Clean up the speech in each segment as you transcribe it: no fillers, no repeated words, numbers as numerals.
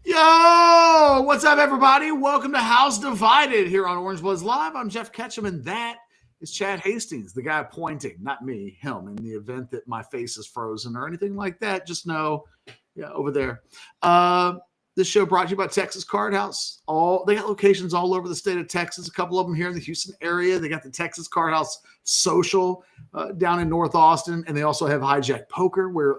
Yo, what's up, everybody? Welcome to House Divided here on Orange Bloods Live. I'm Jeff Ketchum, and that is Chad Hastings, the guy pointing, not me, him, in the event that my face is frozen or anything like that. Just know, yeah, over there. This show brought to you by Texas Card House. They got locations all over the state of Texas. A couple of them here in the Houston area. They got the Texas Card House Social down in North Austin, and they also have Hijack Poker, where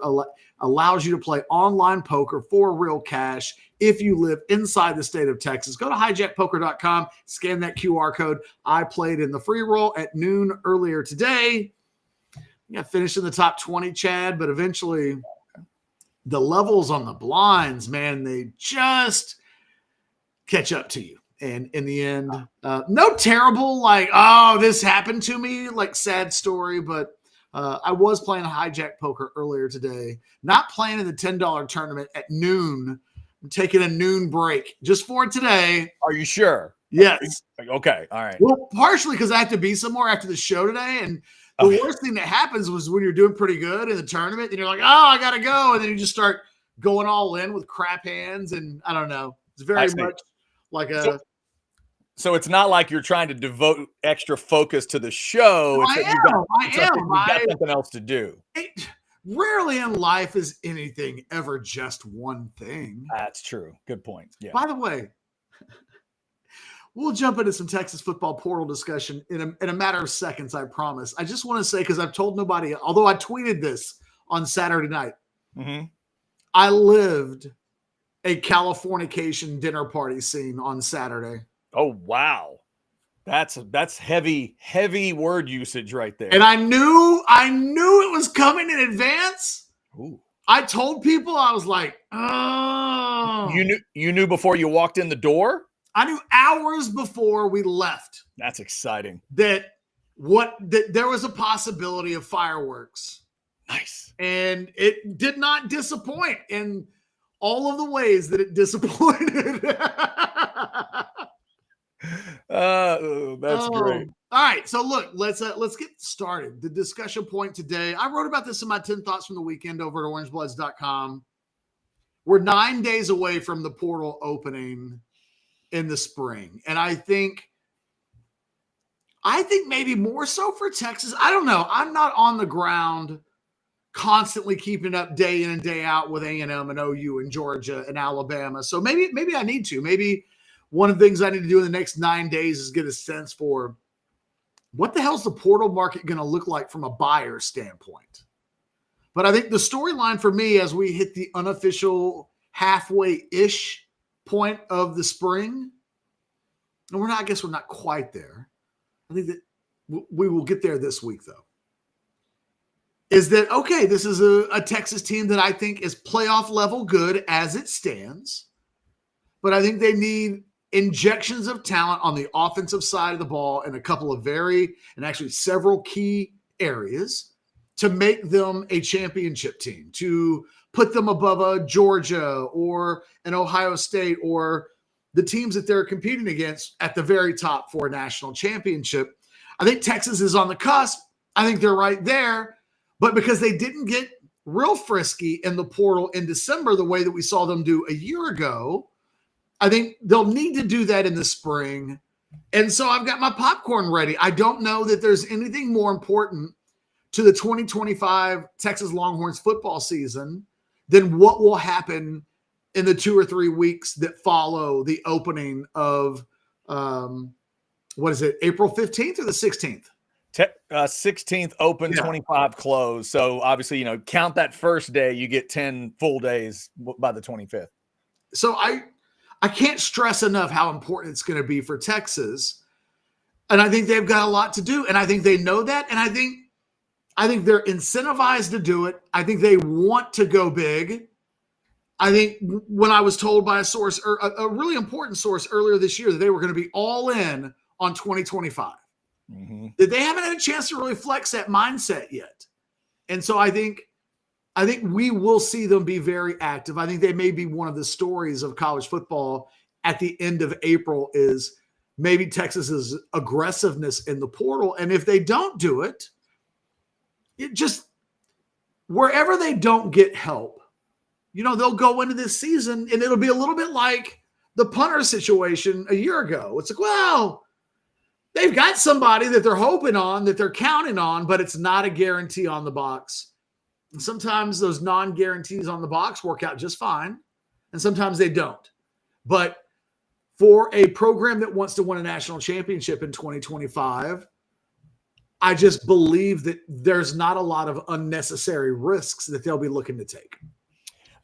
allows you to play online poker for real cash if you live inside the state of Texas. Go to hijackpoker.com, scan that QR code. I played in the free roll at noon earlier today. Yeah, finished in the top 20, Chad, but eventually the levels on the blinds, man, they just catch up to you. And in the end, no terrible, like, oh, this happened to me, like sad story, but I was playing Hijack Poker earlier today, not playing in the $10 tournament at noon. I'm taking a noon break just for today. Are you sure? Yes. Okay. All right. Well, partially because I have to be somewhere after the show today. And the worst thing that happens was when you're doing pretty good in the tournament and you're like, oh, I got to go. And then you just start going all in with crap hands. And I don't know. It's very much like a... So it's not like you're trying to devote extra focus to the show. I am. You've got something else to do. Rarely in life is anything ever just one thing. That's true. Good point. Yeah. By the way, we'll jump into some Texas football portal discussion in a matter of seconds, I promise. I just want to say, because I've told nobody, although I tweeted this on Saturday night, I lived a Californication dinner party scene on Saturday. Oh, wow. That's heavy word usage right there. And I knew it was coming in advance. Ooh. I told people, I was like, oh. You knew before you walked in the door? I knew hours before we left. That's exciting. That there was a possibility of fireworks. Nice. And it did not disappoint in all of the ways that it disappointed. That's great. All right, so look, let's get started. The discussion point today, I wrote about this in my 10 thoughts from the weekend over at orangebloods.com. We're 9 days away from the portal opening in the spring, and I think maybe more so for Texas. I don't know. I'm not on the ground constantly keeping up day in and day out with A&M and OU and Georgia and Alabama. So maybe I need to. Maybe one of the things I need to do in the next 9 days is get a sense for what the hell's the portal market going to look like from a buyer standpoint. But I think the storyline for me as we hit the unofficial halfway-ish point of the spring, and I guess we're not quite there. I think that we will get there this week, though. Is that, okay, this is a Texas team that I think is playoff level good as it stands, but I think they need injections of talent on the offensive side of the ball in a couple of actually several key areas to make them a championship team, to put them above a Georgia or an Ohio State or the teams that they're competing against at the very top for a national championship. I think Texas is on the cusp. I think they're right there. But because they didn't get real frisky in the portal in December the way that we saw them do a year ago, I think they'll need to do that in the spring. And so I've got my popcorn ready. I don't know that there's anything more important to the 2025 Texas Longhorns football season than what will happen in the 2 or 3 weeks that follow the opening of, April 15th or the 16th? 16th open, 25 close. So obviously, count that first day, you get 10 full days by the 25th. So I can't stress enough how important it's going to be for Texas. And I think they've got a lot to do. And I think they know that. And I think they're incentivized to do it. I think they want to go big. I think when I was told by a source, or a really important source earlier this year, that they were going to be all in on 2025, that they haven't had a chance to really flex that mindset yet. And so I think we will see them be very active. I think they may be one of the stories of college football at the end of April is maybe Texas's aggressiveness in the portal. And if they don't do it, it just, wherever they don't get help, they'll go into this season and it'll be a little bit like the punter situation a year ago. It's like, well, they've got somebody that they're hoping on, that they're counting on, but it's not a guarantee on the box. And sometimes those non-guarantees on the box work out just fine, and sometimes they don't. But for a program that wants to win a national championship in 2025, I just believe that there's not a lot of unnecessary risks that they'll be looking to take.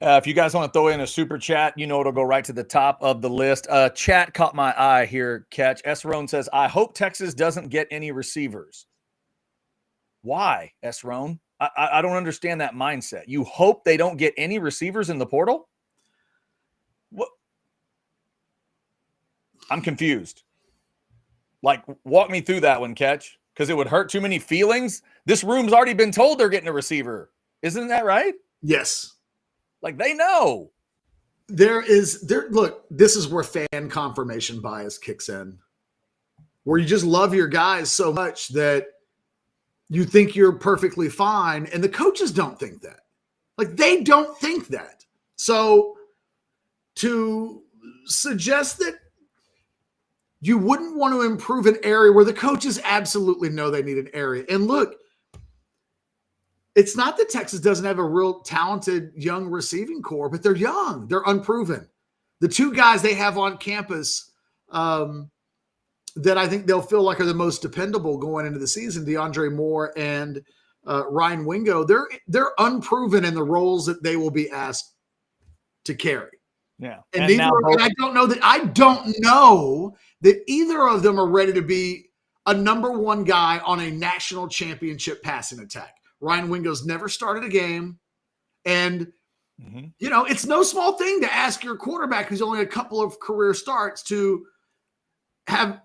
If you guys want to throw in a super chat, it'll go right to the top of the list. Chat caught my eye here, Catch. S-Rone says, I hope Texas doesn't get any receivers. Why, S-Rone? I don't understand that mindset. You hope they don't get any receivers in the portal? What? I'm confused. Like, walk me through that one, Catch, because it would hurt too many feelings. This room's already been told they're getting a receiver. Isn't that right? Yes. Like, they know. Look, this is where fan confirmation bias kicks in, where you just love your guys so much that you think you're perfectly fine, and the coaches don't think that. Like, they don't think that. So to suggest that you wouldn't want to improve an area where the coaches absolutely know they need an area. And look, it's not that Texas doesn't have a real talented young receiving core, but they're young. They're unproven. The two guys they have on campus that I think they'll feel like are the most dependable going into the season, DeAndre Moore and Ryan Wingo, they're unproven in the roles that they will be asked to carry. Yeah. And I don't know that either of them are ready to be a number one guy on a national championship passing attack. Ryan Wingo's never started a game. And, it's no small thing to ask your quarterback who's only a couple of career starts to have.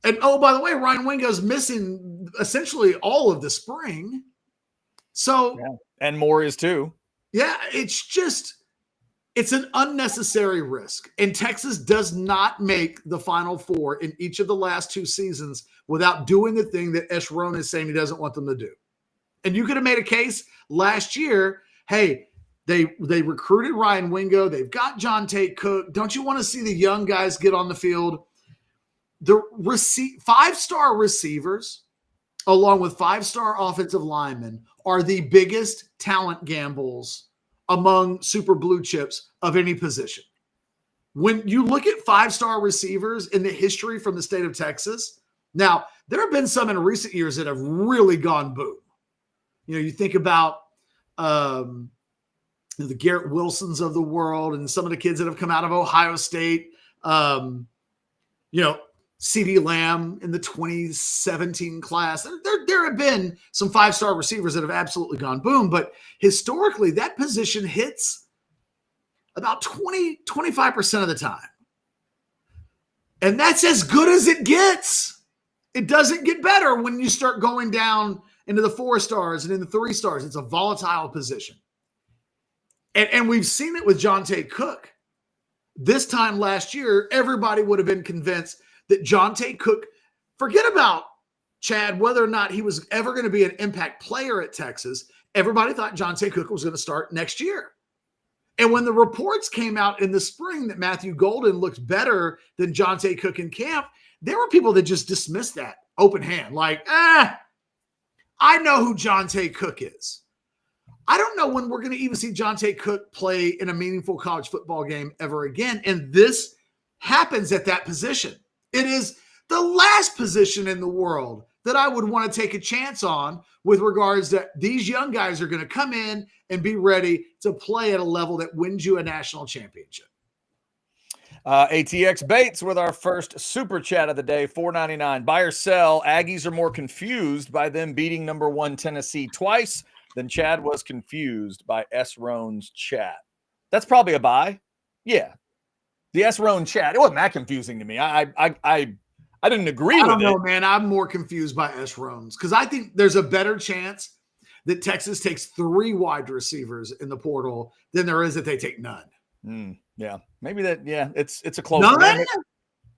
And, oh, by the way, Ryan Wingo's missing essentially all of the spring. So, and Moore is too. Yeah, it's an unnecessary risk. And Texas does not make the Final Four in each of the last two seasons without doing the thing that S-Rone is saying he doesn't want them to do. And you could have made a case last year, hey, they recruited Ryan Wingo. They've got John Tate Cook. Don't you want to see the young guys get on the field? The five-star receivers, along with five-star offensive linemen, are the biggest talent gambles among super blue chips of any position. When you look at five-star receivers in the history from the state of Texas, now, there have been some in recent years that have really gone boom. You think about the Garrett Wilsons of the world and some of the kids that have come out of Ohio State. CeeDee Lamb in the 2017 class. There have been some five-star receivers that have absolutely gone boom, but historically that position hits about 25% of the time. And that's as good as it gets. It doesn't get better when you start going down into the 4 stars and in the 3 stars. It's a volatile position. And we've seen it with John Tate Cook. This time last year, everybody would have been convinced that John Tate Cook, forget about Chad, whether or not he was ever going to be an impact player at Texas. Everybody thought John Tate Cook was going to start next year. And when the reports came out in the spring that Matthew Golden looked better than John Tate Cook in camp, there were people that just dismissed that open hand. Like, I know who John Tate Cook is. I don't know when we're going to even see John Tate Cook play in a meaningful college football game ever again. And this happens at that position. It is the last position in the world that I would want to take a chance on with regards to these young guys are going to come in and be ready to play at a level that wins you a national championship. ATX Bates with our first super chat of the day, $4.99. Buy or sell. Aggies are more confused by them beating number 1 Tennessee twice than Chad was confused by S-Rone's chat. That's probably a buy. Yeah. The S-Rone chat, it wasn't that confusing to me. I didn't agree with it. I don't know, man. I'm more confused by S-Rones because I think there's a better chance that Texas takes 3 wide receivers in the portal than there is that they take none. Yeah. Maybe that, it's a close none? game.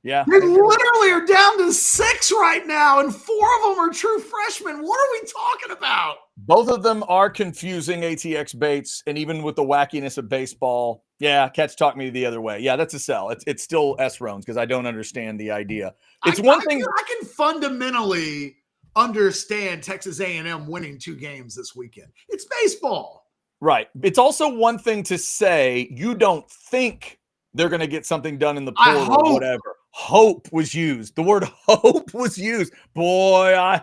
Yeah. They literally are down to 6 right now, and 4 of them are true freshmen. What are we talking about? Both of them are confusing ATX Bates, and even with the wackiness of baseball, yeah, Catch talked me the other way. Yeah, that's a sell. It's still S. Rones because I don't understand the idea. It's one thing. I can fundamentally understand Texas A&M winning 2 games this weekend. It's baseball. Right. It's also one thing to say you don't think they're going to get something done in the portal or whatever. Hope was used. The word hope was used. Boy,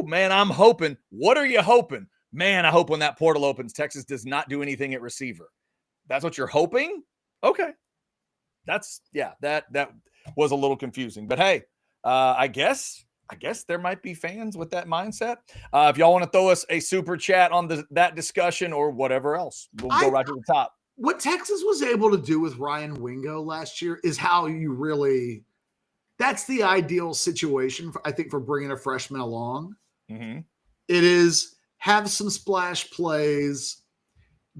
man, I'm hoping. What are you hoping? Man, I hope when that portal opens, Texas does not do anything at receiver. That's what you're hoping? Okay. That was a little confusing. But hey, I guess there might be fans with that mindset. If y'all want to throw us a super chat on that discussion or whatever else, we'll go right to the top. What Texas was able to do with Ryan Wingo last year is how you really – that's the ideal situation, I think, for bringing a freshman along. Mm-hmm. It is have some splash plays,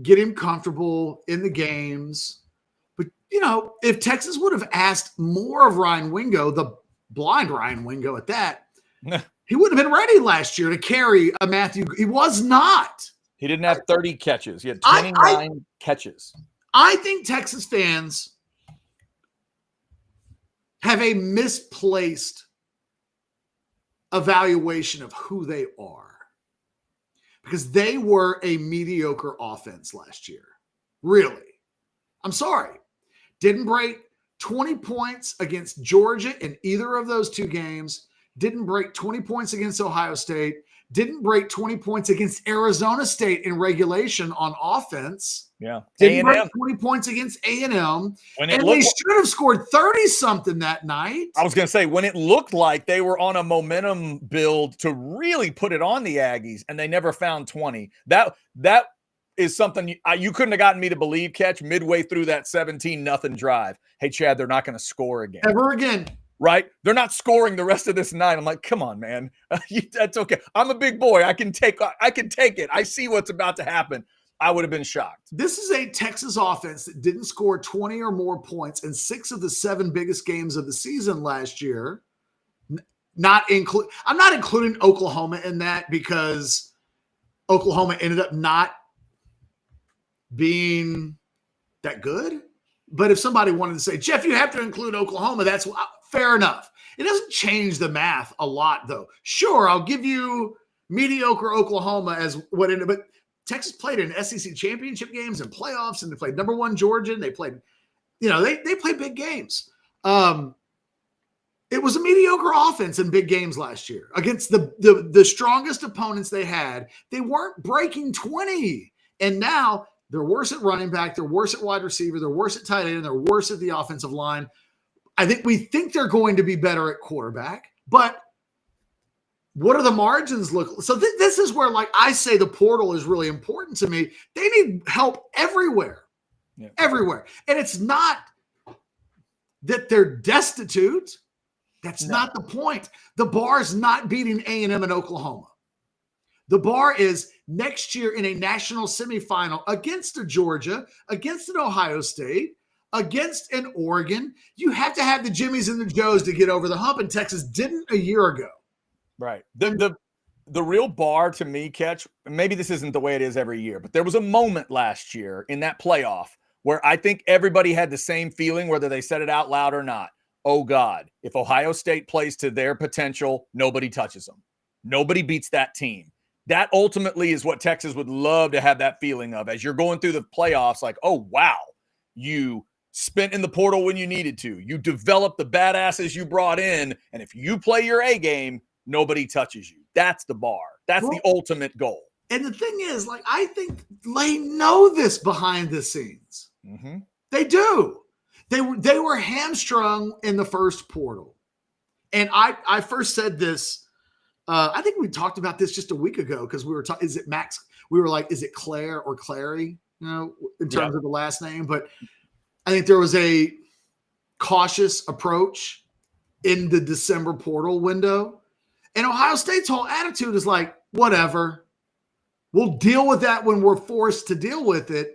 get him comfortable in the games. But, if Texas would have asked more of Ryan Wingo, the blind Ryan Wingo at that, he wouldn't have been ready last year to carry a Matthew. He was not. He didn't have 30 catches. He had 29 catches. I think Texas fans have a misplaced evaluation of who they are because they were a mediocre offense last year. Really. I'm sorry. Didn't break 20 points against Georgia in either of those 2 games. Didn't break 20 points against Ohio State. Didn't break 20 points against Arizona State in regulation on offense. Yeah. Didn't break 20 points against A&M. And they should have scored 30-something that night. I was going to say, when it looked like they were on a momentum build to really put it on the Aggies, and they never found 20. That is something you couldn't have gotten me to believe, Catch, midway through that 17-0 drive. Hey, Chad, they're not going to score again. Ever again. Right? They're not scoring the rest of this night. I'm like, come on, man. That's okay. I'm a big boy. I can take it. I see what's about to happen. I would have been shocked. This is a Texas offense that didn't score 20 or more points in 6 of the 7 biggest games of the season last year. I'm not including Oklahoma in that because Oklahoma ended up not being that good. But if somebody wanted to say, Jeff, you have to include Oklahoma, that's fair enough. It doesn't change the math a lot, though. Sure, I'll give you mediocre Oklahoma as what ended, but Texas played in SEC championship games and playoffs, and they played number 1 Georgia, and they played, they played big games. It was a mediocre offense in big games last year against the strongest opponents they had. They weren't breaking 20, and now they're worse at running back. They're worse at wide receiver. They're worse at tight end. They're worse at the offensive line. We think they're going to be better at quarterback, but what do the margins look? So this is where, like I say, the portal is really important to me. They need help everywhere, everywhere. And it's not that they're destitute. That's not the point. The bar is not beating A&M and Oklahoma. The bar is next year in a national semifinal against a Georgia, against an Ohio State, against an Oregon. You have to have the Jimmies and the Joes to get over the hump, and Texas didn't a year ago. Right. The real bar to me, Catch, maybe this isn't the way it is every year, but there was a moment last year in that playoff where I think everybody had the same feeling, whether they said it out loud or not. Oh, God, if Ohio State plays to their potential, nobody touches them. Nobody beats that team. That ultimately is what Texas would love to have that feeling of as you're going through the playoffs, like, oh, wow, you spent in the portal when you needed to. You developed the badasses you brought in, and if you play your A game, nobody touches you. That's the bar. That's the ultimate goal. And the thing is, like, I think they know this behind the scenes. Mm-hmm. They do. They were hamstrung in the first portal. And I first said this, I think we talked about this just a week ago because we were talking, is it Max? We were like, is it Claire or Clary, in terms of the last name? But I think there was a cautious approach in the December portal window. And Ohio State's whole attitude is like, whatever. We'll deal with that when we're forced to deal with it.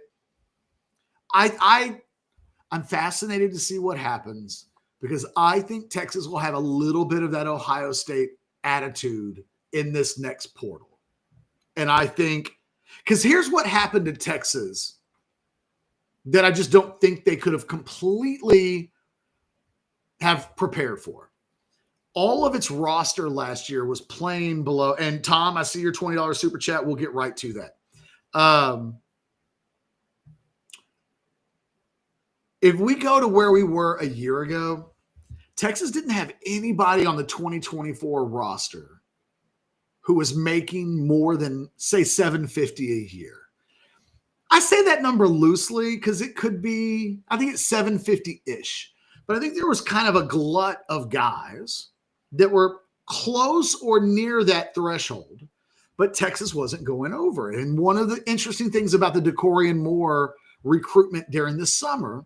I'm fascinated to see what happens because I think Texas will have a little bit of that Ohio State attitude in this next portal. And I think, because here's what happened to Texas that I just don't think they could have completely have prepared for. All of its roster last year was playing below. And Tom, I see your $20 super chat. We'll get right to that. If we go to where we were a year ago, Texas didn't have anybody on the 2024 roster who was making more than, say, $750 a year. I say that number loosely because it could be, I think it's $750-ish. But I think there was kind of a glut of guys that were close or near that threshold, but Texas wasn't going over it. And one of the interesting things about the DeCorian Moore recruitment during the summer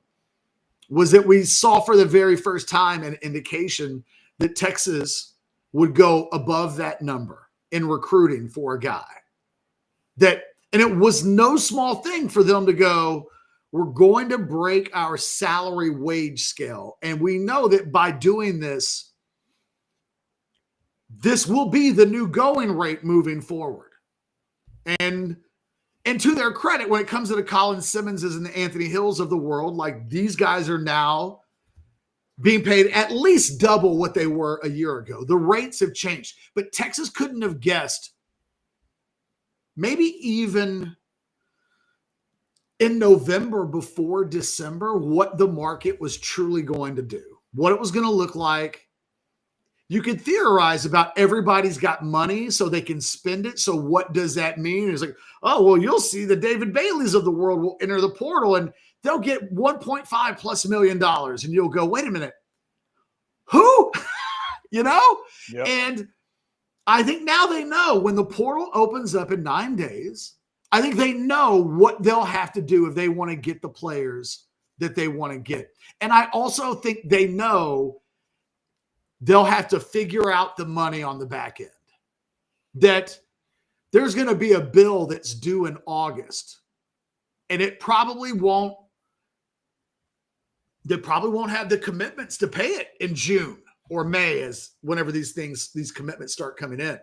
was that we saw for the very first time an indication that Texas would go above that number in recruiting for a guy. And it was no small thing for them to go, we're going to break our salary wage scale. And we know that by doing this, this will be the new going rate moving forward. And to their credit, when it comes to the Colin Simmonses and the Anthony Hills of the world, like these guys are now being paid at least double what they were a year ago. The rates have changed, but Texas couldn't have guessed, maybe even in November before December, what the market was truly going to do, what it was going to look like. You could theorize about everybody's got money so they can spend it. So what does that mean? It's like, oh, well, you'll see the David Baileys of the world will enter the portal and they'll get $1.5+ million. And you'll go, wait a minute, who? Yep. And I think now they know when the portal opens up in 9 days, I think they know what they'll have to do if they want to get the players that they want to get. And I also think they know they'll have to figure out the money on the back end. That there's going to be a bill that's due in August, and they probably won't have the commitments to pay it in June or May, as whenever these commitments start coming in.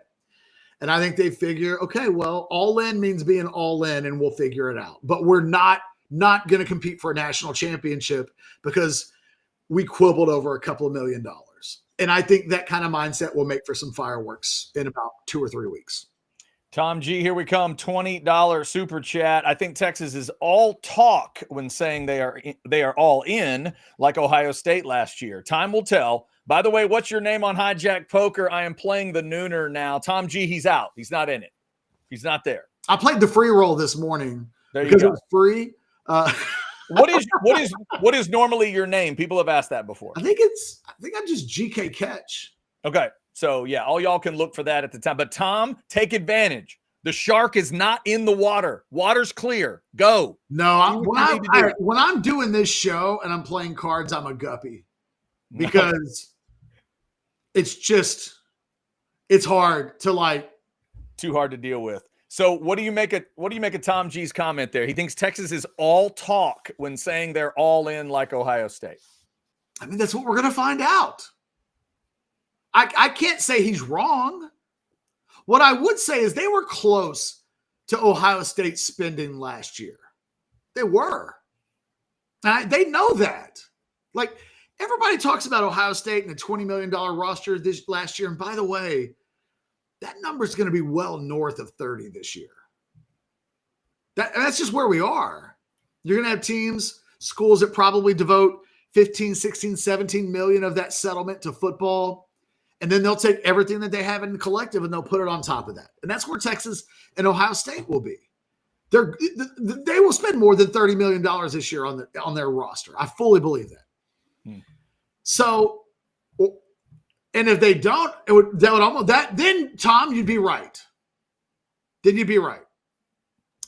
And I think they figure, okay, well, all in means being all in, and we'll figure it out. But we're not going to compete for a national championship because we quibbled over a couple of $1 million. And I think that kind of mindset will make for some fireworks in about 2 or 3 weeks. Tom G, here we come. $20 super chat. I think Texas is all talk when saying they are all in, like Ohio State last year. Time will tell. By the way, what's your name on Hijack Poker? I am playing the Nooner now. Tom G, he's out. He's not in it. He's not there. I played the free roll this morning because it was free. What is normally your name? People have asked that before. I think I'm just GK Catch. Okay. So yeah, all y'all can look for that at the time. But Tom, take advantage. The shark is not in the water. Water's clear. Go. No, when I'm doing this show and I'm playing cards, I'm a guppy because it's hard to too hard to deal with. So what do you make of Tom G's comment there? He thinks Texas is all talk when saying they're all in like Ohio State. I mean, that's what we're going to find out. I can't say he's wrong. What I would say is they were close to Ohio State spending last year. They were. They know that. Like, everybody talks about Ohio State and a $20 million roster this last year. And by the way, that number is going to be well north of 30 this year. That's just where we are. You're going to have teams, schools that probably devote 15, 16, 17 million of that settlement to football. And then they'll take everything that they have in the collective and they'll put it on top of that. And that's where Texas and Ohio State will be. They will spend more than $30 million this year on their roster. I fully believe that. So, and if they don't, then Tom, you'd be right. Then you'd be right.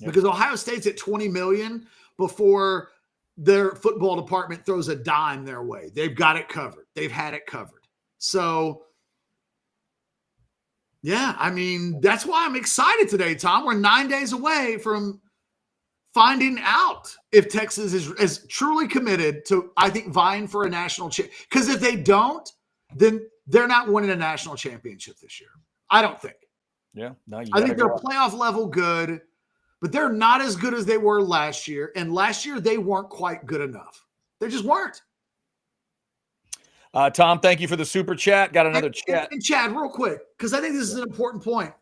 Yep. Because Ohio State's at 20 million before their football department throws a dime their way. They've got it covered. They've had it covered. So, yeah, I mean, that's why I'm excited today, Tom. We're 9 days away from finding out if Texas is truly committed to, I think, vying for a national championship. Because if they don't, then they're not winning a national championship this year. I don't think. Yeah, no, I think they're playoff level good, but they're not as good as they were last year. And last year, they weren't quite good enough. They just weren't. Tom, thank you for the super chat. Got another chat. And Chad, real quick, because I think this is an important point.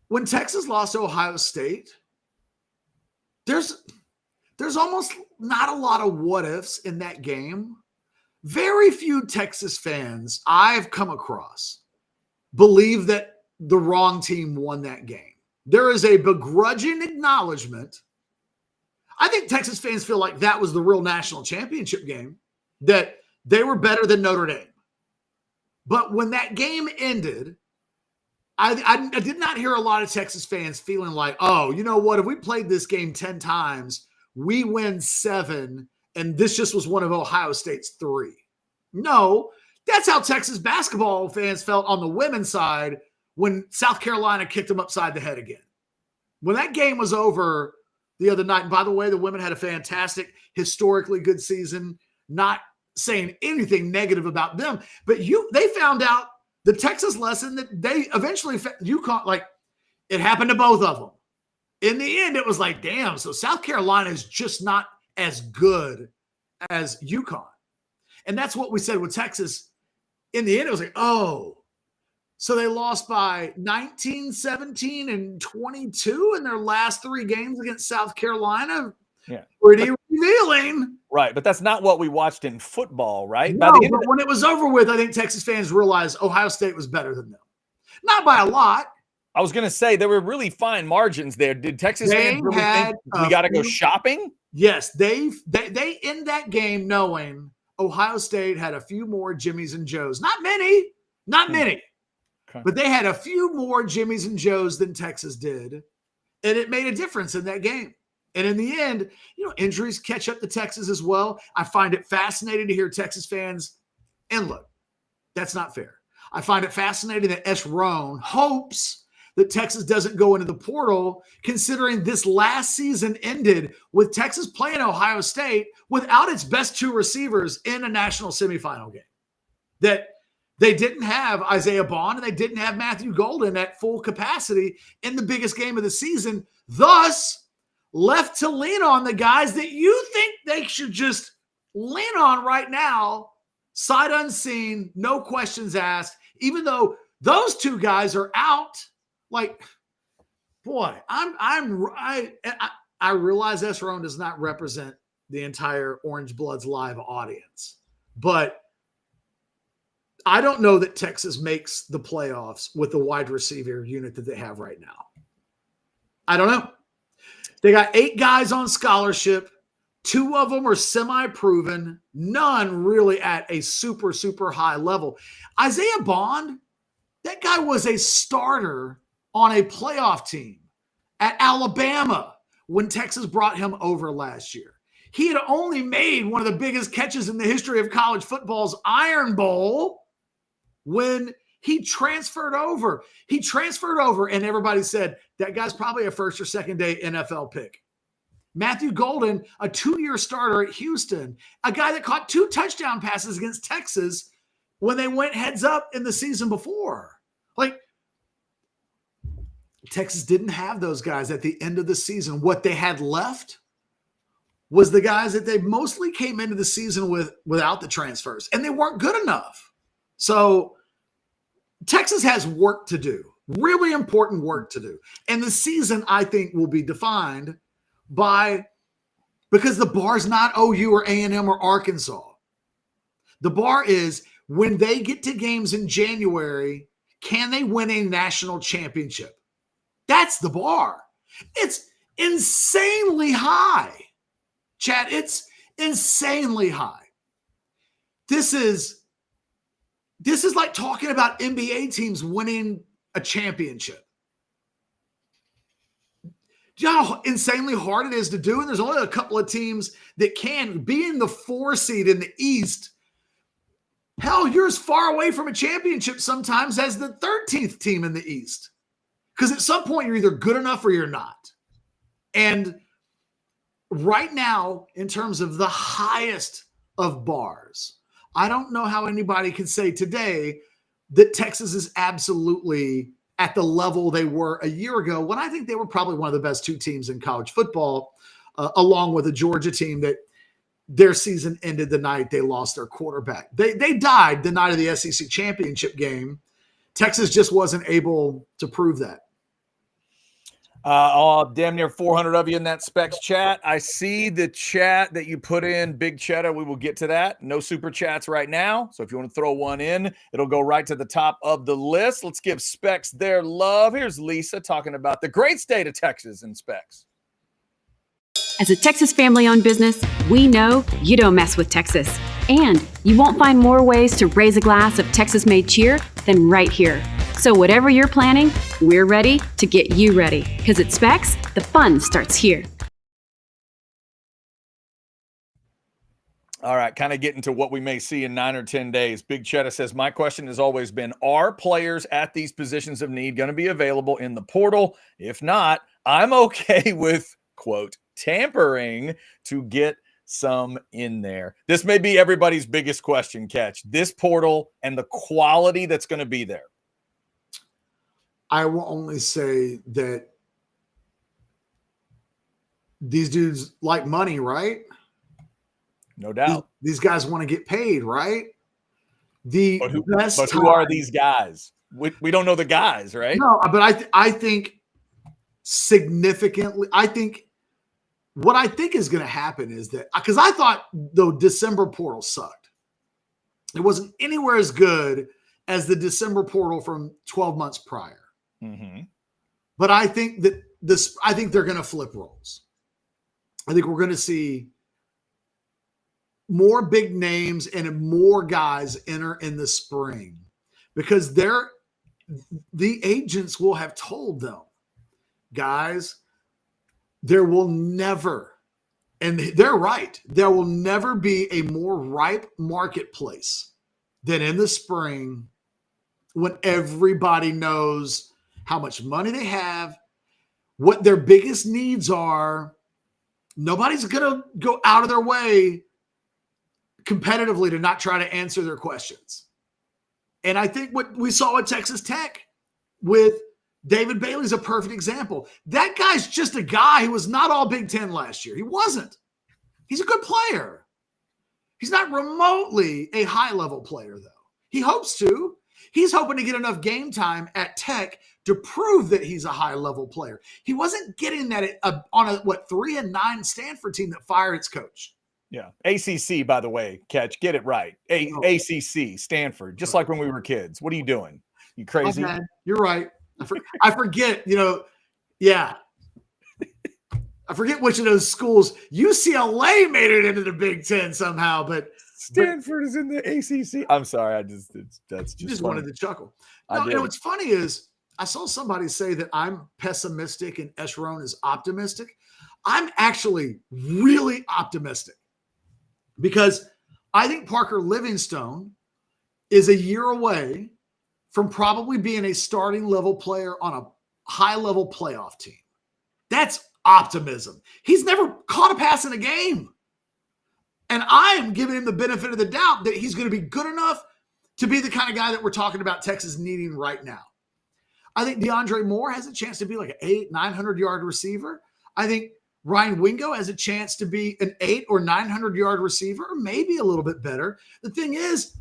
When Texas lost to Ohio State, there's almost not a lot of what ifs in that game. Very few Texas fans I've come across believe that the wrong team won that game. There is a begrudging acknowledgement. I think Texas fans feel like that was the real national championship game, that they were better than Notre Dame. But when that game ended, I did not hear a lot of Texas fans feeling like, oh, you know what? If we played this game 10 times, we win 7, and this just was one of Ohio State's 3. No, that's how Texas basketball fans felt on the women's side when South Carolina kicked them upside the head again. When that game was over the other night, and by the way, the women had a fantastic, historically good season, not saying anything negative about them, but they found out the Texas lesson that they eventually, UConn, like, it happened to both of them. In the end, it was like, damn, so South Carolina is just not as good as UConn. And that's what we said with Texas. In the end, it was like, oh, so they lost by 19, 17, and 22 in their last 3 games against South Carolina. Yeah. Pretty revealing. Right, but that's not what we watched in football, right? No, but when it was over with, I think Texas fans realized Ohio State was better than them. Not by a lot. I was going to say there were really fine margins there. Did Texas fans really think we got to go shopping? Yes, they end that game knowing Ohio State had a few more Jimmies and Joes. Not many. Okay. But they had a few more Jimmies and Joes than Texas did. And it made a difference in that game. And in the end, injuries catch up to Texas as well. I find it fascinating to hear Texas fans. And look, that's not fair. I find it fascinating that S. Roan hopes that Texas doesn't go into the portal, considering this last season ended with Texas playing Ohio State without its best 2 receivers in a national semifinal game. That they didn't have Isaiah Bond and they didn't have Matthew Golden at full capacity in the biggest game of the season, thus left to lean on the guys that you think they should just lean on right now, sight unseen, no questions asked, even though those 2 guys are out. Like, boy, I realize S. Roan does not represent the entire Orange Bloods live audience, but I don't know that Texas makes the playoffs with the wide receiver unit that they have right now. I don't know. They got 8 guys on scholarship. 2 of them are semi-proven. None really at a super, super high level. Isaiah Bond, that guy was a starter on a playoff team at Alabama when Texas brought him over last year. He had only made one of the biggest catches in the history of college football's Iron Bowl when he transferred over. And everybody said, that guy's probably a first or second day NFL pick. Matthew Golden, a 2-year starter at Houston, a guy that caught 2 touchdown passes against Texas when they went heads up in the season before. Like, Texas didn't have those guys at the end of the season. What they had left was the guys that they mostly came into the season without the transfers, and they weren't good enough. So Texas has work to do, really important work to do. And the season, I think, will be defined because the bar's not OU or A&M or Arkansas. The bar is when they get to games in January, can they win a national championship? That's the bar. It's insanely high. Chad, it's insanely high. This is like talking about NBA teams winning a championship. Do you know how insanely hard it is to do? And there's only a couple of teams that can. Being the 4 seed in the East, hell, you're as far away from a championship sometimes as the 13th team in the East. Because at some point, you're either good enough or you're not. And right now, in terms of the highest of bars, I don't know how anybody can say today that Texas is absolutely at the level they were a year ago, when I think they were probably one of the best two teams in college football, along with a Georgia team that their season ended the night they lost their quarterback. They died the night of the SEC championship game. Texas just wasn't able to prove that. Damn near 400 of you in that Specs chat. I see the chat that you put in, Big Cheddar. We will get to that. No super chats right now. So if you want to throw one in, it'll go right to the top of the list. Let's give Specs their love. Here's Lisa talking about the great state of Texas and Specs. As a Texas family-owned business, we know you don't mess with Texas. And you won't find more ways to raise a glass of Texas-made cheer than right here. So whatever you're planning, we're ready to get you ready. Because at Specs, the fun starts here. All right, kind of getting to what we may see in 9 or 10 days. Big Cheddar says, my question has always been, are players at these positions of need going to be available in the portal? If not, I'm okay with, quote, tampering to get some in there. This may be everybody's biggest question, Catch. This portal and the quality that's going to be there. I will only say that these dudes like money, right? No doubt. These guys want to get paid, right? But who are these guys? We don't know the guys, right? No, but I think significantly, what I think is going to happen is that, because I thought the December portal sucked. It wasn't anywhere as good as the December portal from 12 months prior. Mm-hmm. But I think that I think they're going to flip roles. I think we're going to see more big names and more guys enter in the spring, because the agents will have told them, guys, there will never, and they're right, there will never be a more ripe marketplace than in the spring, when everybody knows how much money they have, what their biggest needs are. Nobody's going to go out of their way competitively to not try to answer their questions. And I think what we saw at Texas Tech with David Bailey's a perfect example. That guy's just a guy who was not all Big Ten last year. He wasn't. He's a good player. He's not remotely a high-level player, though. He hopes to. He's hoping to get enough game time at Tech to prove that he's a high-level player. He wasn't getting that on a 3-9 Stanford team that fired its coach. Yeah. ACC, by the way, Catch, get it right. ACC, Stanford, just like when we were kids. What are you doing? You crazy? Okay. You're right. I forget, yeah. I forget which of those schools. UCLA made it into the Big Ten somehow, but Stanford is in the ACC. I'm sorry. That's just wanted to chuckle. No, what's funny is I saw somebody say that I'm pessimistic and Esheron is optimistic. I'm actually really optimistic, because I think Parker Livingstone is a year away from probably being a starting level player on a high level playoff team. That's optimism. He's never caught a pass in a game. And I'm giving him the benefit of the doubt that he's going to be good enough to be the kind of guy that we're talking about Texas needing right now. I think DeAndre Moore has a chance to be like an 800-900-yard receiver. I think Ryan Wingo has a chance to be an 800 or 900-yard receiver, or maybe a little bit better. The thing is,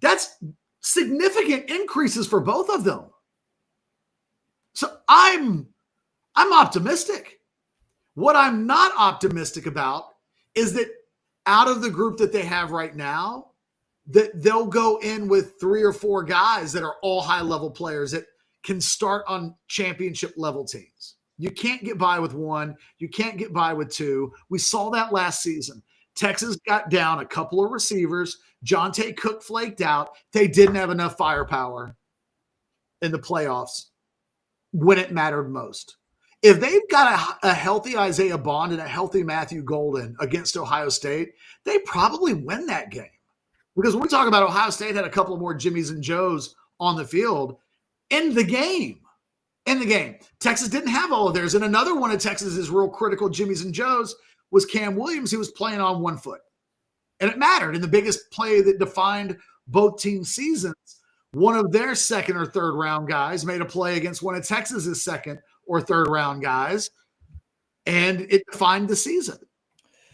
that's significant increases for both of them. So I'm optimistic. What I'm not optimistic about is that out of the group that they have right now, that they'll go in with 3 or 4 guys that are all high-level players that can start on championship-level teams. You can't get by with 1. You can't get by with 2. We saw that last season. Texas got down a couple of receivers. Jonte Cook flaked out. They didn't have enough firepower in the playoffs when it mattered most. If they've got a healthy Isaiah Bond and a healthy Matthew Golden against Ohio State, they probably win that game. Because when we talk about Ohio State had a couple of more Jimmies and Joes on the field in the game. in the game. Texas didn't have all of theirs. And another one of Texas's real critical Jimmys and Joes was Cam Williams, who was playing on 1 foot. And it mattered. And the biggest play that defined both team seasons, one of their second or third round guys made a play against one of Texas's second or third round guys, and it defined the season.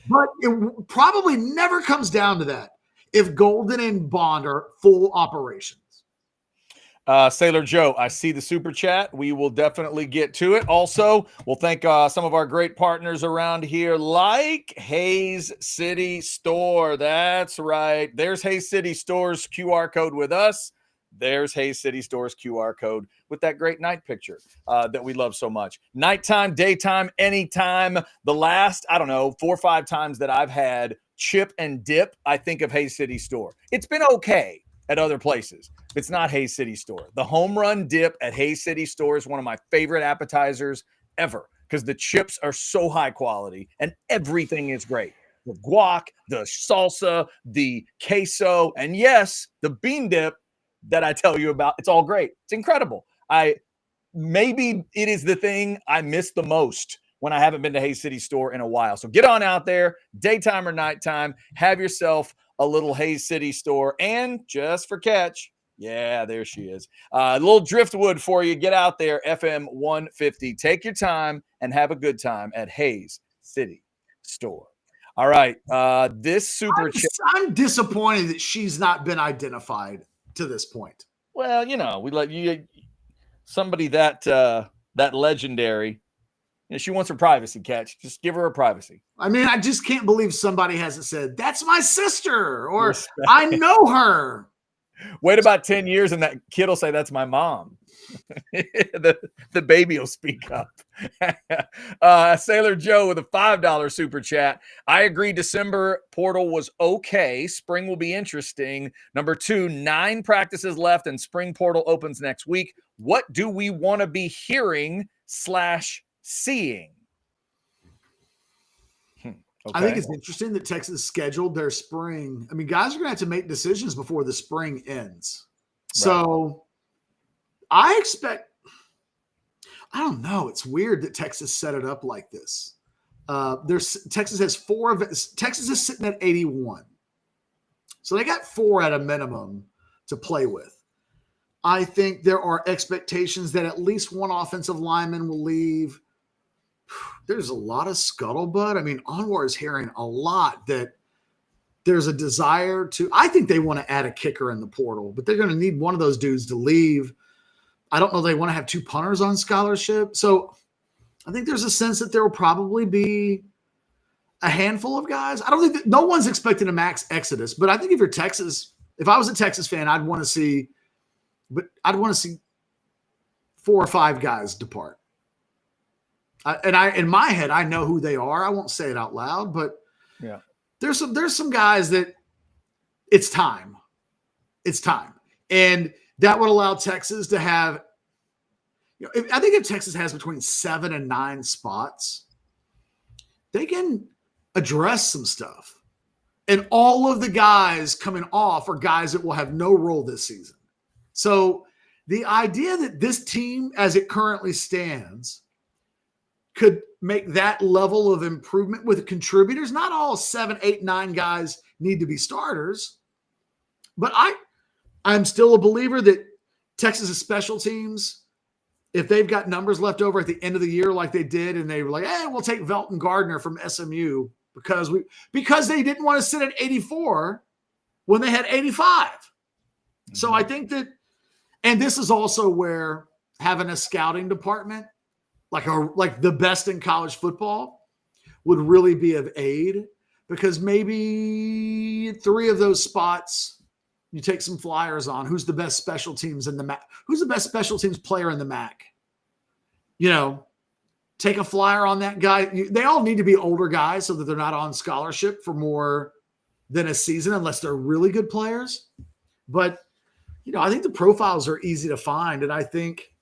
But it probably never comes down to that if Golden and Bond are full operations. Sailor Joe, I see the super chat. We will definitely get to it. Also, we'll thank some of our great partners around here, like Hayes City Store. That's right. There's Hayes City Store's QR code with us. There's Hayes City Store's QR code with that great night picture that we love so much. Nighttime, daytime, anytime. The last, 4 or 5 times that I've had chip and dip, I think of Hayes City Store. It's been okay at other places. It's not Hayes City Store. The home run dip at Hayes City Store is one of my favorite appetizers ever because the chips are so high quality and everything is great. The guac, the salsa, the queso, and yes, the bean dip that I tell you about. It's all great. It's incredible. Maybe it is the thing I miss the most when I haven't been to Hayes City Store in a while. So get on out there, daytime or nighttime, have yourself a little Hayes City Store. And just for catch, yeah, there she is. A little driftwood for you. Get out there, FM 150. Take your time and have a good time at Hayes City Store. All right. This super chat. I'm disappointed that she's not been identified to this point. Well, we let you somebody that legendary. She wants her privacy, Catch. Just give her her privacy. I mean, I just can't believe somebody hasn't said, that's my sister, or I know her. Wait about 10 years and that kid will say, that's my mom. the baby will speak up. Sailor Joe with a $5 super chat. I agree December portal was okay. Spring will be interesting. Number 2, 9 practices left and spring portal opens next week. What do we want to be hearing / seeing? Okay. I think it's interesting that Texas scheduled their spring. I mean, guys are going to have to make decisions before the spring ends. Right. So I expect, I don't know. It's weird that Texas set it up like this. Texas has 4 events. Texas is sitting at 81. So they got 4 at a minimum to play with. I think there are expectations that at least one offensive lineman will leave. There's a lot of scuttlebutt. I mean, Anwar is hearing a lot that there's a desire to, I think they want to add a kicker in the portal, but they're going to need one of those dudes to leave. I don't know. They want to have 2 punters on scholarship. So I think there's a sense that there will probably be a handful of guys. I don't think that no one's expecting a max exodus, but I think if you're Texas, if I was a Texas fan, I'd want to see 4 or 5 guys depart. In my head, I know who they are. I won't say it out loud, but yeah, there's some guys that it's time. It's time. And that would allow Texas to have, I think if Texas has between 7 and 9 spots, they can address some stuff. And all of the guys coming off are guys that will have no role this season. So the idea that this team, as it currently stands, could make that level of improvement with contributors. Not all 7, 8, 9 guys need to be starters, but I'm still a believer that Texas's special teams, if they've got numbers left over at the end of the year like they did, and they were like, hey, we'll take Velton Gardner from SMU because they didn't want to sit at 84 when they had 85. Mm-hmm. So I think that, and this is also where having a scouting department like the best in college football would really be of aid, because maybe 3 of those spots you take some flyers on. Who's the best special teams in the MAC? Who's the best special teams player in the MAC? Take a flyer on that guy. They all need to be older guys so that they're not on scholarship for more than a season unless they're really good players. But, I think the profiles are easy to find, and I think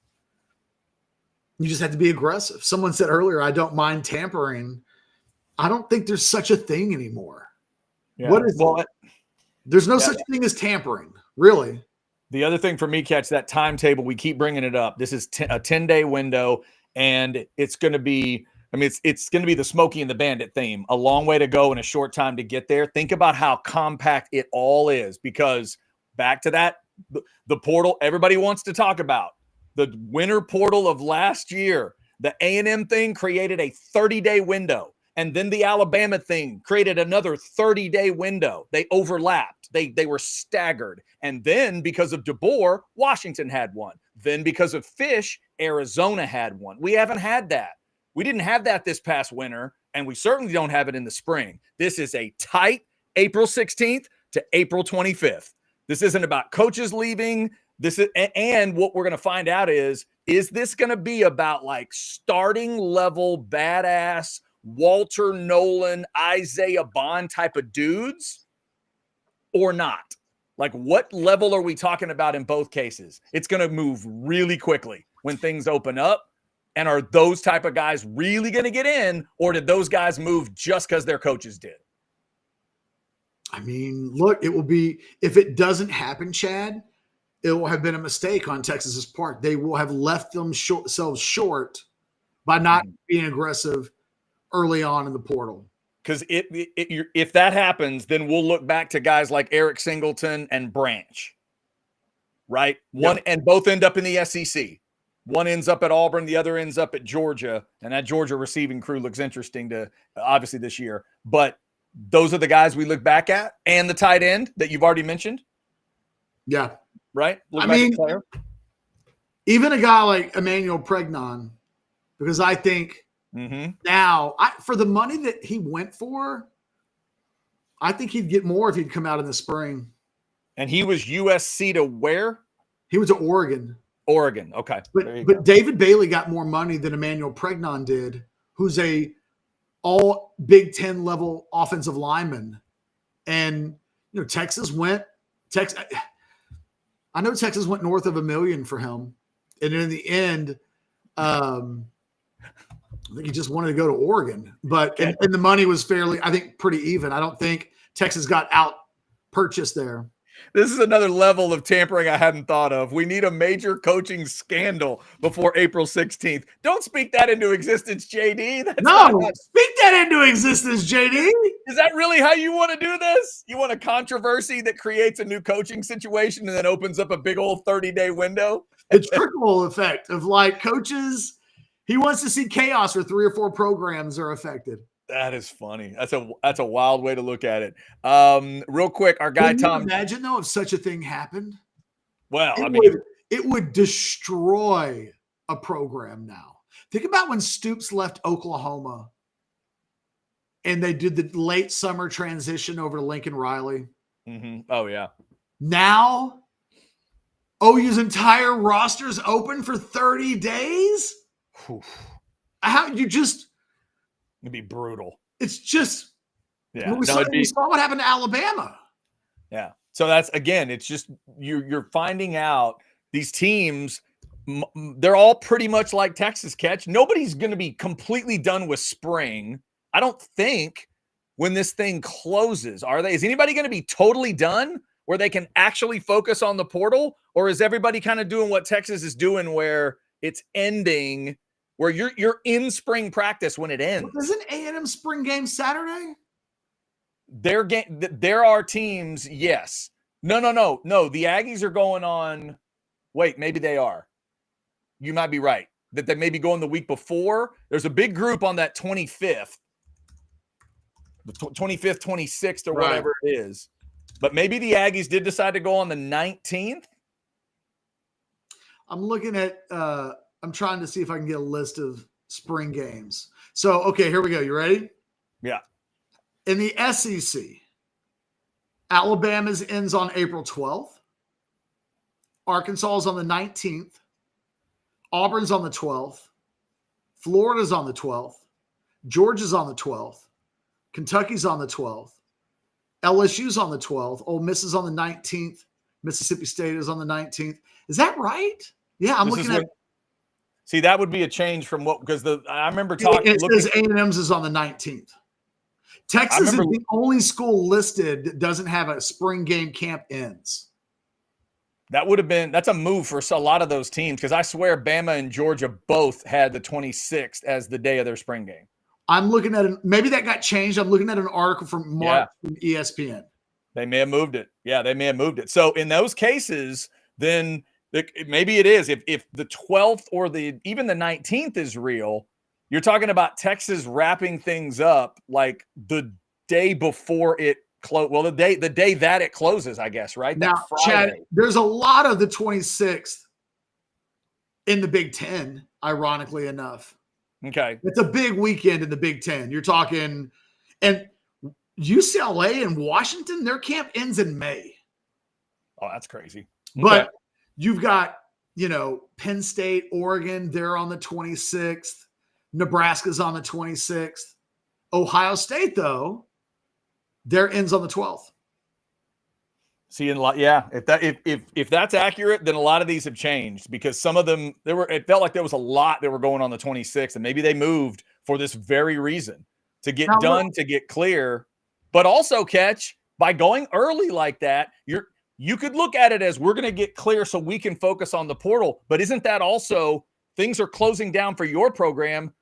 you just have to be aggressive. Someone said earlier, I don't mind tampering. I don't think there's such a thing anymore. Yeah. What is it? There's no such thing as tampering, really. The other thing for me, Catch, that timetable, we keep bringing it up. This is a 10-day window, and it's going to be, I mean, it's going to be the Smokey and the Bandit theme. A long way to go and a short time to get there. Think about how compact it all is, because back to that, the portal everybody wants to talk about. The winter portal of last year, the A&M thing created a 30-day window. And then the Alabama thing created another 30-day window. They overlapped. They were staggered. And then because of DeBoer, Washington had one. Then because of Fish, Arizona had one. We haven't had that. We didn't have that this past winter, and we certainly don't have it in the spring. This is a tight April 16th to April 25th. This isn't about coaches leaving. And what we're going to find out is this going to be about like starting level badass Walter Nolan, Isaiah Bond type of dudes or not? Like, what level are we talking about in both cases? It's going to move really quickly when things open up. And are those type of guys really going to get in, or did those guys move just because their coaches did? I mean, look, it will be, if it doesn't happen, Chad, it will have been a mistake on Texas's part. They will have left themselves short by not being aggressive early on in the portal. Because if that happens, then we'll look back to guys like Eric Singleton and Branch, right? One and both end up in the SEC. One ends up at Auburn, the other ends up at Georgia, and that Georgia receiving crew looks interesting to obviously this year. But those are the guys we look back at, and the tight end that you've already mentioned. Yeah, right. I mean, even a guy like Emmanuel Pregnon, because I think. Now, for the money that he went for, I think he'd get more if he'd come out in the spring. And he was USC to where? He was to Oregon. Oregon, okay. But David Bailey got more money than Emmanuel Pregnon did, who's a all Big Ten level offensive lineman. And Texas went I know Texas went north of $1 million for him, and in the end, I think he just wanted to go to Oregon, but and the money was fairly, I think, pretty even. I don't think Texas got out purchased there. This is another level of tampering I hadn't thought of. We need a major coaching scandal before April 16th. Don't speak that into existence, JD. Speak that into existence, JD. Is that really how you want to do this? You want a controversy that creates a new coaching situation and then opens up a big old 30-day window? The trickle effect of like coaches. He wants to see chaos where 3 or 4 programs are affected. That is funny. That's a wild way to look at it. Real quick, our guy Tom. Imagine though if such a thing happened. Well, it would destroy a program now. Think about when Stoops left Oklahoma and they did the late summer transition over to Lincoln Riley. Mm-hmm. Oh yeah. Now OU's entire roster's open for 30 days. How you just it'd be brutal. It's just we saw what happened to Alabama. Yeah. So that's again, it's just you're finding out these teams, they're all pretty much like Texas, Catch. Nobody's going to be completely done with spring. I don't think when this thing closes, are they? Is anybody going to be totally done where they can actually focus on the portal, or is everybody kind of doing what Texas is doing where it's ending? Where you're in spring practice when it ends. Isn't A&M spring game Saturday? There are teams, yes. No. The Aggies are going on. Wait, maybe they are. You might be right. That they may be going the week before. There's a big group on that 25th. The 25th, 26th, or whatever it is. But maybe the Aggies did decide to go on the 19th. I'm looking at I'm trying to see if I can get a list of spring games. So, okay, here we go. You ready? Yeah. In the SEC, Alabama's ends on April 12th. Arkansas is on the 19th. Auburn's on the 12th. Florida's on the 12th. Georgia's on the 12th. Kentucky's on the 12th. LSU's on the 12th. Ole Miss is on the 19th. Mississippi State is on the 19th. Is that right? Yeah, I'm looking at. See, that would be a change from what, because I remember talking. It says A&M's is on the 19th. Texas is the only school listed that doesn't have a spring game camp ends. That's a move for a lot of those teams, because I swear Bama and Georgia both had the 26th as the day of their spring game. I'm looking at maybe that got changed. I'm looking at an article from March from ESPN. They may have moved it. Yeah, they may have moved it. So in those cases, then maybe it is. If the 12th or even the 19th is real, you're talking about Texas wrapping things up like the day before it close. Well, the day that it closes, I guess, right? Now, Chad, there's a lot of the 26th in the Big Ten, ironically enough. Okay. It's a big weekend in the Big Ten. You're talking, and UCLA and Washington, their camp ends in May. Oh, that's crazy. But you've got, Penn State, Oregon, they're on the 26th. Nebraska's on the 26th. Ohio State, though, their ends on the 12th. See, if that's accurate, then a lot of these have changed, because some of them it felt like there was a lot that were going on the 26th, and maybe they moved for this very reason, to get to get clear. But also, Catch, by going early like that, you could look at it as we're going to get clear so we can focus on the portal. But isn't that also things are closing down for your program,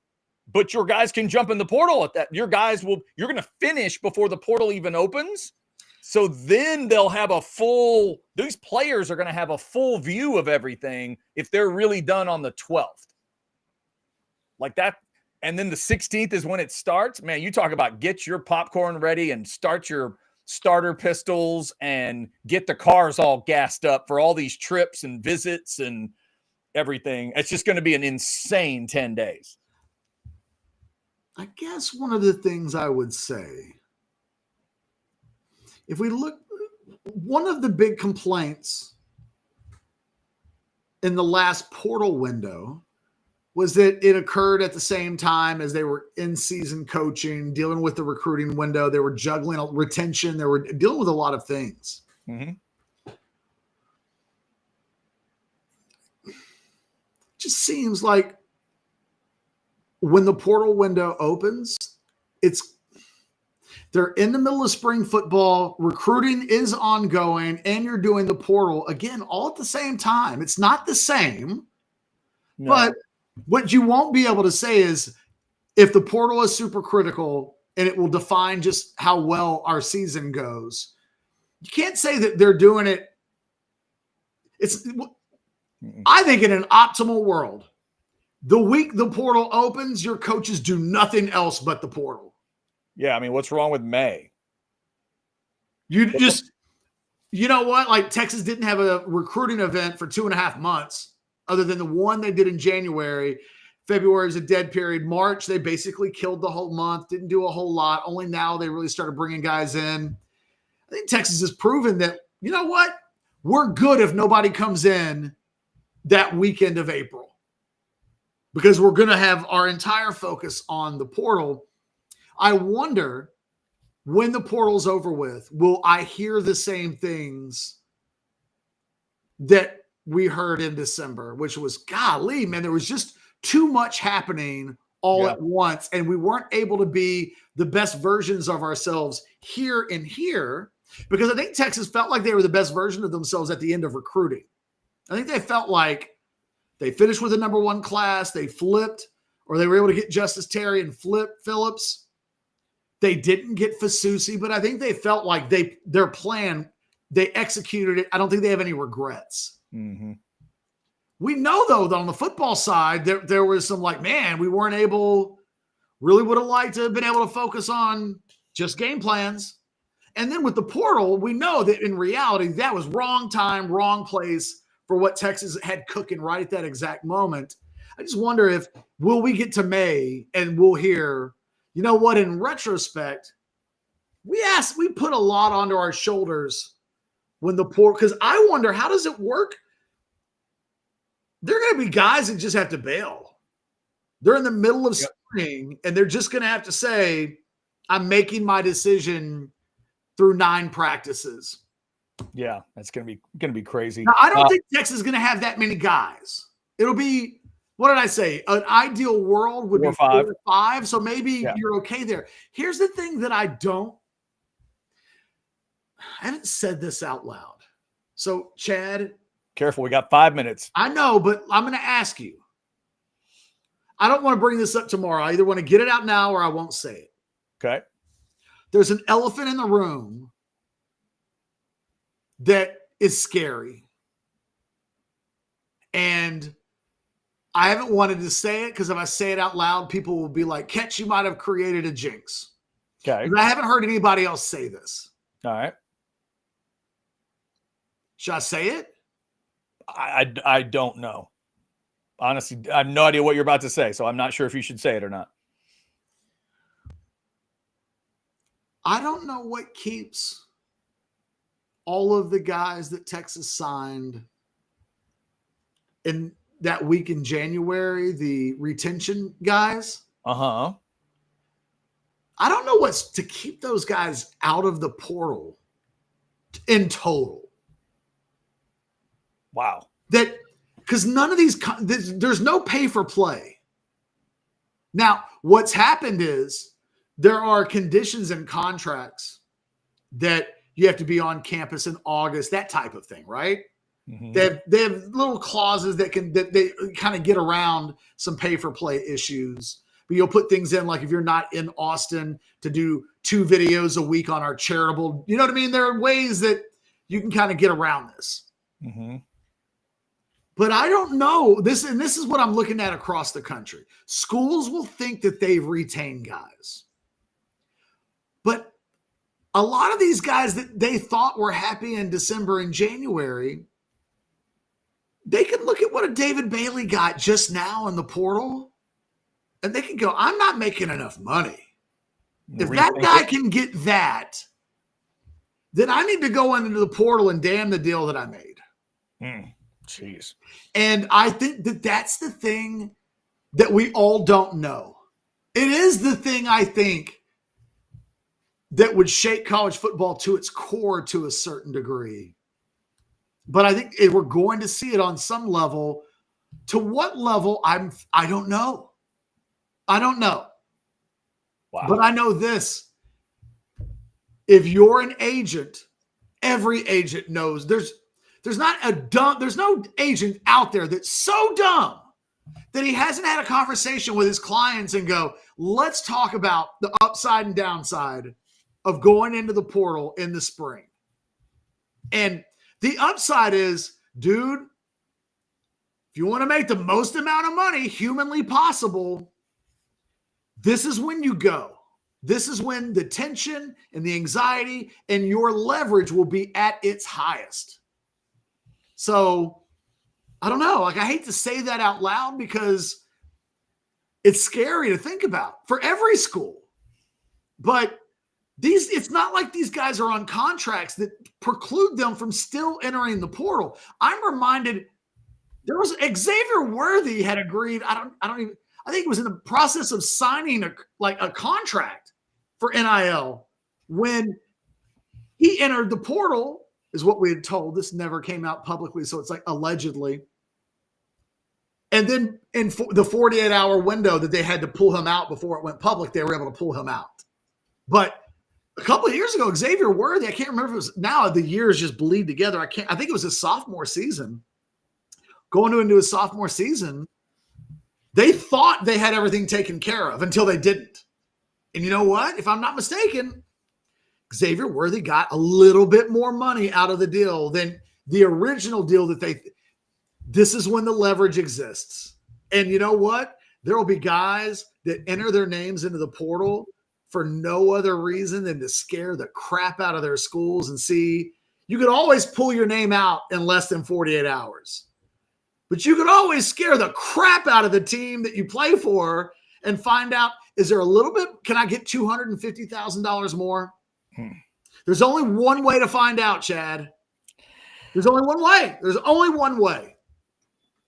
but your guys can jump in the portal at that? You're going to finish before the portal even opens. So then they'll have these players are going to have a full view of everything if they're really done on the 12th. Like that. And then the 16th is when it starts. Man, you talk about get your popcorn ready and start your starter pistols and get the cars all gassed up for all these trips and visits and everything. It's just going to be an insane 10 days. I guess one of the things I would say, if we look, one of the big complaints in the last portal window was that it occurred at the same time as they were in season coaching, dealing with the recruiting window. They were juggling retention. They were dealing with a lot of things. Mm-hmm. It just seems like when the portal window opens, they're in the middle of spring football, recruiting is ongoing, and you're doing the portal again, all at the same time. It's not the same, but what you won't be able to say is if the portal is super critical and it will define just how well our season goes, you can't say that they're doing it. I think in an optimal world, the week the portal opens, your coaches do nothing else but the portal. Yeah, I mean, what's wrong with May? You know what? Like Texas didn't have a recruiting event for 2.5 months other than the one they did in January. February is a dead period. March, they basically killed the whole month, didn't do a whole lot. Only now they really started bringing guys in. I think Texas has proven that, you know what? We're good if nobody comes in that weekend of April, because we're going to have our entire focus on the portal. I wonder when the portal's over with, will I hear the same things that we heard in December, which was, golly, man, there was just too much happening all at once. And we weren't able to be the best versions of ourselves here and here, because I think Texas felt like they were the best version of themselves at the end of recruiting. I think they felt like they finished with the number one class. They flipped, or they were able to get Justice Terry and flip Phillips. They didn't get Fasusi, but I think they felt like their plan, they executed it. I don't think they have any regrets. Mm-hmm. We know, though, that on the football side, there was some like, man, we weren't able, really would have liked to have been able to focus on just game plans. And then with the portal, we know that in reality, that was wrong time, wrong place for what Texas had cooking right at that exact moment. I just wonder if, will we get to May and we'll hear, you know what, in retrospect, we put a lot onto our shoulders when the portal, because I wonder, how does it work? There are going to be guys that just have to bail. They're in the middle of spring, and they're just going to have to say, I'm making my decision through 9 practices. Yeah, that's going to be crazy. Now, I don't think Texas is going to have that many guys. It'll be, what did I say? An ideal world would be 4 or 5. So maybe you're okay there. Here's the thing that I haven't said this out loud. So Chad, Careful, we got 5 minutes. I know, but I'm going to ask you. I don't want to bring this up tomorrow. I either want to get it out now or I won't say it. Okay. There's an elephant in the room that is scary. And I haven't wanted to say it because if I say it out loud, people will be like, Ketch, you might have created a jinx. Okay. I haven't heard anybody else say this. All right. Should I say it? I don't know. Honestly, I have no idea what you're about to say, so I'm not sure if you should say it or not. I don't know what keeps all of the guys that Texas signed in that week in January, the retention guys. Uh-huh. I don't know what's to keep those guys out of the portal in total. Wow. That because none of these, there's no pay for play. Now, what's happened is there are conditions and contracts that you have to be on campus in August, that type of thing, right? Mm-hmm. They have little clauses that they kind of get around some pay for play issues. But you'll put things in like if you're not in Austin to do 2 videos a week on our charitable, you know what I mean? There are ways that you can kind of get around this. Mm-hmm. But I don't know this, and this is what I'm looking at across the country. Schools will think that they've retained guys. But a lot of these guys that they thought were happy in December and January, they can look at what a David Bailey got just now in the portal, and they can go, I'm not making enough money. If that guy can get that, then I need to go into the portal and damn the deal that I made. Jeez. And I think that that's the thing that we all don't know. It is the thing I think that would shake college football to its core to a certain degree. But I think we're going to see it on some level. To what level, I don't know. I don't know. Wow. But I know this. If you're an agent, every agent knows there's no agent out there that's so dumb that he hasn't had a conversation with his clients and go, let's talk about the upside and downside of going into the portal in the spring. And the upside is, dude, if you want to make the most amount of money humanly possible, this is when you go. This is when the tension and the anxiety and your leverage will be at its highest. So I don't know. Like, I hate to say that out loud because it's scary to think about for every school. But it's not like these guys are on contracts that preclude them from still entering the portal. I'm reminded there was Xavier Worthy had agreed. I think it was in the process of signing a contract for NIL when he entered the portal, is what we had told. This never came out publicly, so it's like allegedly. And then in the 48-hour window that they had to pull him out before it went public, they were able to pull him out. But a couple of years ago, Xavier Worthy, I can't remember if it was, now the years just bleed together. I think it was his sophomore season. Going into his sophomore season, they thought they had everything taken care of until they didn't. And you know what? If I'm not mistaken, Xavier Worthy got a little bit more money out of the deal than the original deal this is when the leverage exists. And you know what? There will be guys that enter their names into the portal for no other reason than to scare the crap out of their schools and see. You could always pull your name out in less than 48 hours. But you could always scare the crap out of the team that you play for and find out, is there a little bit, can I get $250,000 more? There's only one way to find out, Chad. There's only one way. There's only one way.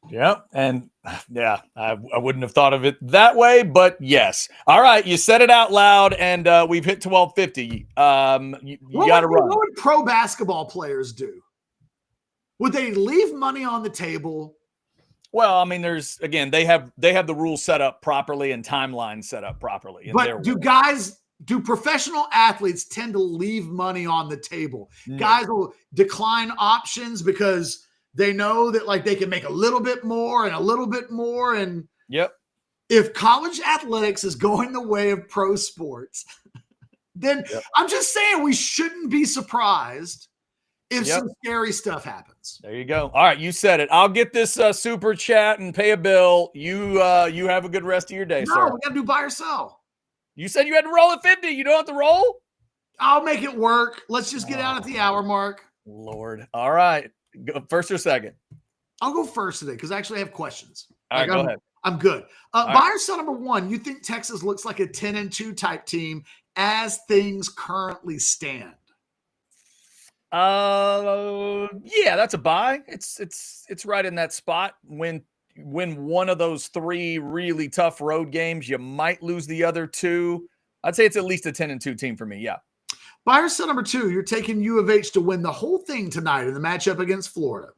Yeah. And yeah, I wouldn't have thought of it that way, but yes. All right. You said it out loud and we've hit 1250. You got to run. What would pro basketball players do? Would they leave money on the table? Well, I mean, they have the rules set up properly and timelines set up properly. But do professional athletes tend to leave money on the table? No. Guys will decline options because They know that like they can make a little bit more and a little bit more. And Yep. if college athletics is going the way of pro sports, then I'm just saying we shouldn't be surprised if some scary stuff happens. There you go. All right, you said it. I'll get this super chat and pay a bill. You have a good rest of your day, sir. No, we got to do buy or sell. You said you had to roll at 50. You don't have to roll? I'll make it work. Let's just get out at the hour mark. Lord. All right. Go first or second? I'll go first today because I actually have questions. All right, go ahead. I'm good. Buy or sell number one. You think Texas looks like a 10-2 type team as things currently stand? Yeah, that's a buy. It's right in that spot. When one of those three really tough road games, you might lose the other two. I'd say it's at least a 10-2 team for me. Yeah. Buy or sell number two. You're taking U of H to win the whole thing tonight in the matchup against Florida.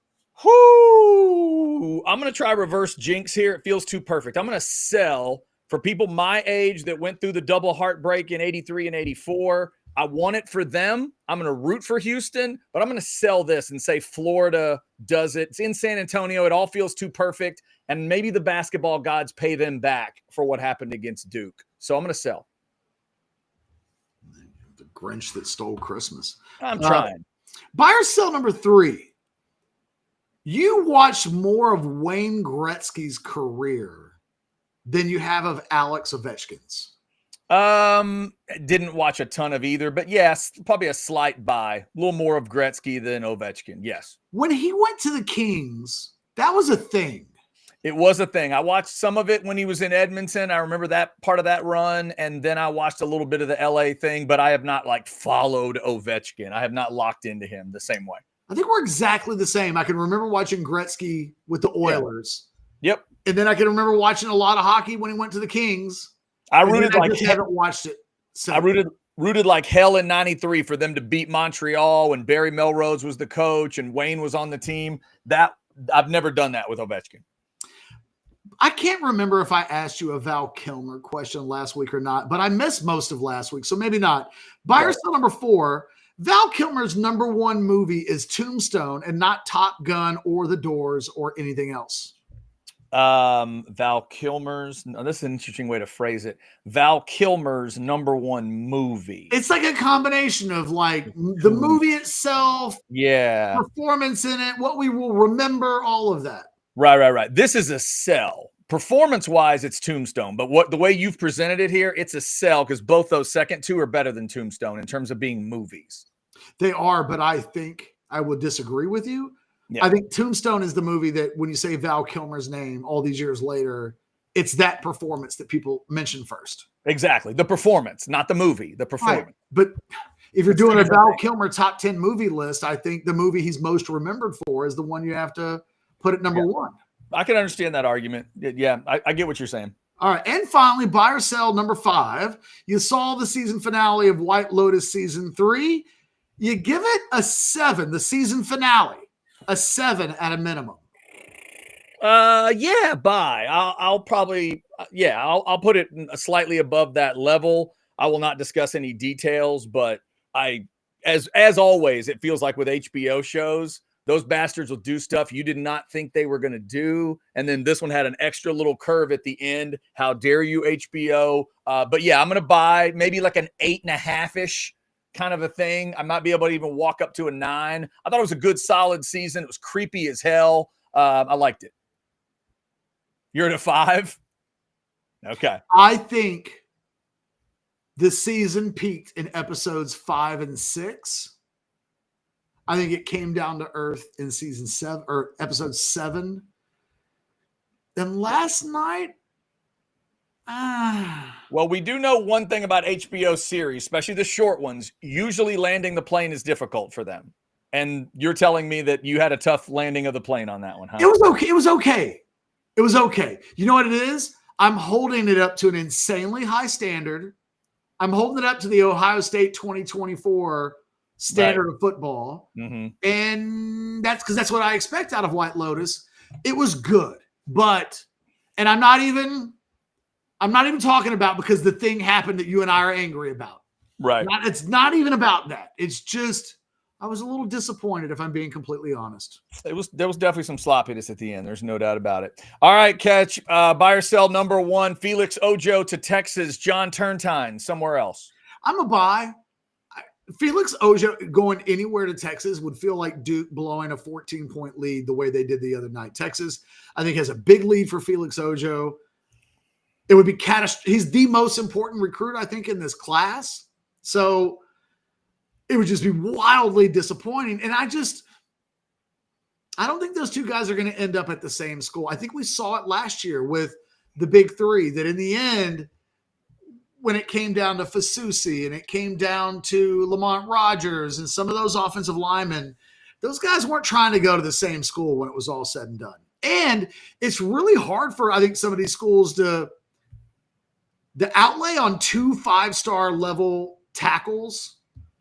Whoo! I'm going to try reverse jinx here. It feels too perfect. I'm going to sell for people my age that went through the double heartbreak in 83 and 84. I want it for them. I'm going to root for Houston, but I'm going to sell this and say Florida does it. It's in San Antonio. It all feels too perfect, and maybe the basketball gods pay them back for what happened against Duke. So I'm going to sell. The Grinch that stole Christmas. I'm trying. Buy or sell number three. You watched more of Wayne Gretzky's career than you have of Alex Ovechkin's. Didn't watch a ton of either, but yes, probably a slight buy. A little more of Gretzky than Ovechkin. Yes. When he went to the Kings, that was a thing. It was a thing. I watched some of it when he was in Edmonton. I remember that part of that run, and then I watched a little bit of the LA thing, but I have not followed Ovechkin. I have not locked into him the same way. I think we're exactly the same. I can remember watching Gretzky with the Oilers. Yep. And then I can remember watching a lot of hockey when he went to the Kings. I rooted I just haven't watched it. So. I rooted like hell in 93 for them to beat Montreal when Barry Melrose was the coach and Wayne was on the team. That I've never done that with Ovechkin. I can't remember if I asked you a Val Kilmer question last week or not, but I missed most of last week, so maybe not. Buy or sell number four. Val Kilmer's number one movie is Tombstone and not Top Gun or The Doors or anything else. Val Kilmer's, this is an interesting way to phrase it. Val Kilmer's number one movie. It's like a combination of like the movie itself, performance in it, what we will remember, all of that. Right. This is a sell. Performance-wise, it's Tombstone, but the way you've presented it here, it's a sell because both those second two are better than Tombstone in terms of being movies. They are, but I think I would disagree with you. Yeah. I think Tombstone is the movie that when you say Val Kilmer's name all these years later, it's that performance that people mention first. Exactly. The performance, not the movie, the performance. Right. But if you're doing a Val Kilmer top 10 movie list, I think the movie he's most remembered for is the one you have to put at number one. I can understand that argument. Yeah, I get what you're saying. All right. And finally, buy or sell number five. You saw the season finale of White Lotus season 3. You give it a 7, the season finale, a 7 at a minimum. Yeah, buy. I'll probably, I'll put it slightly above that level. I will not discuss any details, but as always, it feels like with HBO shows, those bastards will do stuff you did not think they were going to do. And then this one had an extra little curve at the end. How dare you, HBO? But yeah, I'm going to buy maybe like an 8.5-ish kind of a thing. I might be able to even walk up to a 9. I thought it was a good, solid season. It was creepy as hell. I liked it. You're at a 5? Okay. I think the season peaked in episodes 5 and 6. I think it came down to earth in season 7 or episode 7. Then last night, well, we do know one thing about HBO series, especially the short ones. Usually landing the plane is difficult for them. And you're telling me that you had a tough landing of the plane on that one, huh? It was okay. It was okay. You know what it is? I'm holding it up to an insanely high standard. I'm holding it up to the Ohio State 2024 standard of football. Mm-hmm. And that's because that's what I expect out of White Lotus. It was good. And I'm not even talking about because the thing happened that you and I are angry about. Right. It's not even about that. It's just I was a little disappointed, if I'm being completely honest. There was definitely some sloppiness at the end. There's no doubt about it. All right, Catch. Buy or sell number 1, Felix Ojo to Texas, John Turntine, somewhere else. I'm a buy. Felix Ojo going anywhere to Texas would feel like Duke blowing a 14-point lead the way they did the other night. Texas, I think, has a big lead for Felix Ojo. It would be catastrophic. He's the most important recruit, I think, in this class. So it would just be wildly disappointing. And I don't think those two guys are going to end up at the same school. I think we saw it last year with the big three, that in the end, when it came down to Fasusi and it came down to Lamont Rogers and some of those offensive linemen, those guys weren't trying to go to the same school when it was all said and done. And it's really hard for, I think, some of these schools the outlay on 2 5-star level tackles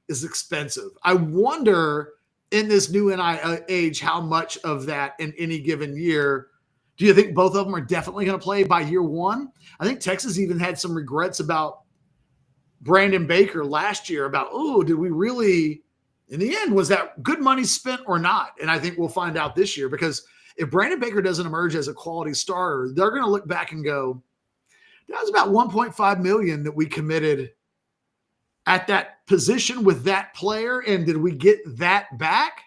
is expensive. I wonder in this new NIL age how much of that in any given year. Do you think both of them are definitely going to play by year 1? I think Texas even had some regrets about Brandon Baker last year about, did we really, in the end, was that good money spent or not? And I think we'll find out this year, because if Brandon Baker doesn't emerge as a quality starter, they're going to look back and go, that was about $1.5 million that we committed at that position with that player. And did we get that back?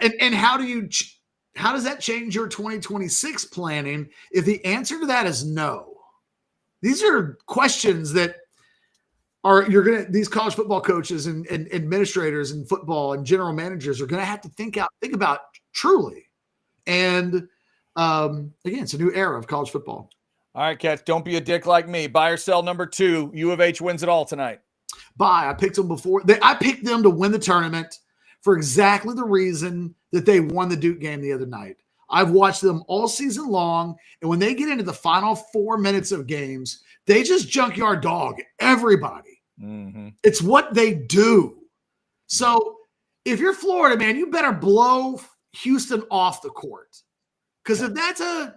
And how does that change your 2026 planning if the answer to that is no? These are questions that these college football coaches and administrators and football and general managers are going to have to think about truly. And again, it's a new era of college football. All right, Catch, don't be a dick like me. Buy or sell number 2, U of H wins it all tonight. Buy. I picked them before. I picked them to win the tournament for exactly the reason that they won the Duke game the other night. I've watched them all season long, and when they get into the final 4 minutes of games, they just junkyard dog everybody. Mm-hmm. It's what they do. So if you're Florida, man, you better blow Houston off the court. Because if that's a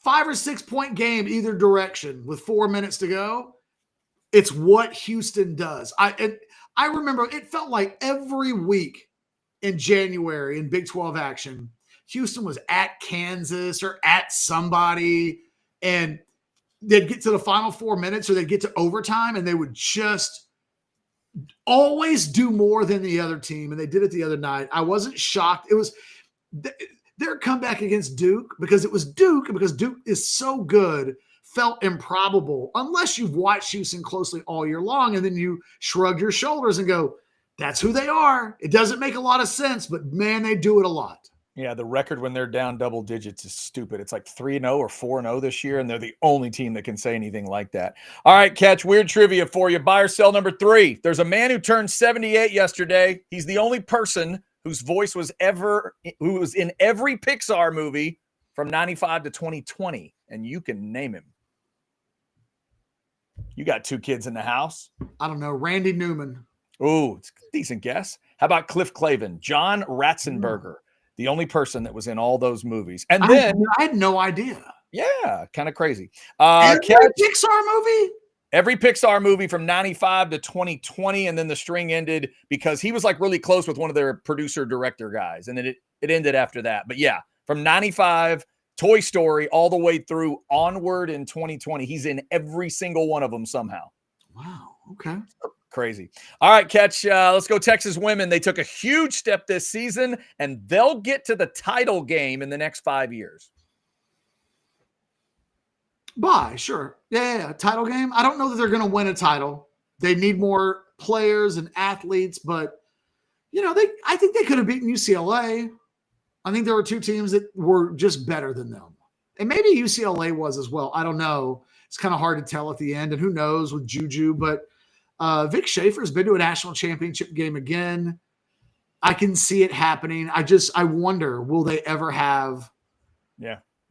5 or 6 point game either direction with 4 minutes to go, it's what Houston does. I remember it felt like every week in January in Big 12 action, Houston was at Kansas or at somebody, and they'd get to the final 4 minutes or they'd get to overtime, and they would just always do more than the other team. And they did it the other night. I wasn't shocked. It was their comeback against Duke, because it was Duke, and because Duke is so good, felt improbable unless you've watched Houston closely all year long, and then you shrug your shoulders and go, that's who they are. It doesn't make a lot of sense, but man, they do it a lot. Yeah, the record when they're down double digits is stupid. It's like 3-0 or 4-0 this year, and they're the only team that can say anything like that. All right, Catch, weird trivia for you. Buy or sell number 3. There's a man who turned 78 yesterday. He's the only person whose voice was in every Pixar movie from 95 to 2020, and you can name him. You got 2 kids in the house. I don't know. Randy Newman. Oh, it's a decent guess. How about Cliff Clavin? John Ratzenberger, the only person that was in all those movies. And then I had no idea. Yeah, kind of crazy. Every Pixar movie? Every Pixar movie from 95 to 2020, and then the string ended because he was like really close with one of their producer-director guys, and then it ended after that. But yeah, from 95, Toy Story, all the way through onward in 2020, he's in every single one of them somehow. Wow, okay. Crazy. All right, Catch, let's go Texas women. They took a huge step this season, and they'll get to the title game in the next 5 years. Buy, sure. Yeah, title game. I don't know that they're going to win a title. They need more players and athletes, but I think they could have beaten UCLA. I think there were 2 teams that were just better than them. And maybe UCLA was as well. I don't know. It's kind of hard to tell at the end, and who knows with Juju, but Vic Schaefer's been to a national championship game again. I can see it happening. I wonder, will they ever have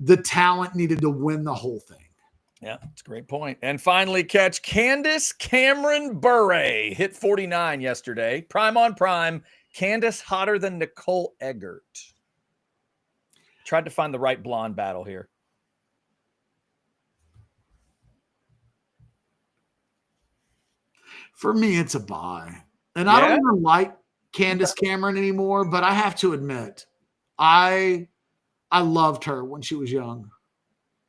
the talent needed to win the whole thing? Yeah, that's a great point. And finally, Catch, Candace Cameron Bure hit 49 yesterday. Prime on prime. Candace hotter than Nicole Eggert. Tried to find the right blonde battle here. For me, it's a buy. And I don't even like Candace Cameron anymore, but I have to admit, I loved her when she was young.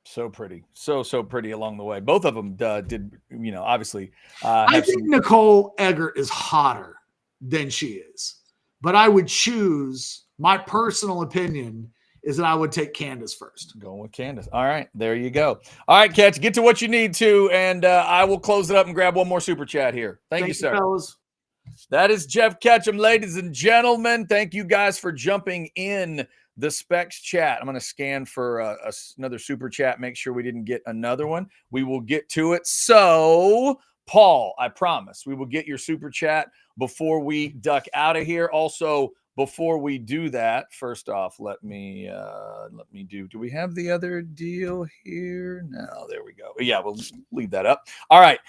So pretty. So pretty along the way. Both of them did, obviously. I think Nicole Eggert is hotter than she is. But I would choose, my personal opinion is that I would take Candace first. Going with Candace. All right, there you go. All right, Catch, get to what you need to, and I will close it up and grab one more super chat here. Thank you, sir. Fellas. That is Jeff Ketchum, ladies and gentlemen. Thank you guys for jumping in the Specs chat. I'm going to scan for another super chat, make sure we didn't get another one. We will get to it. So, Paul, I promise we will get your super chat before we duck out of here. Also, before we do that, first off, let me do we have the other deal here? No, there we go. Yeah, we'll leave that up. All right.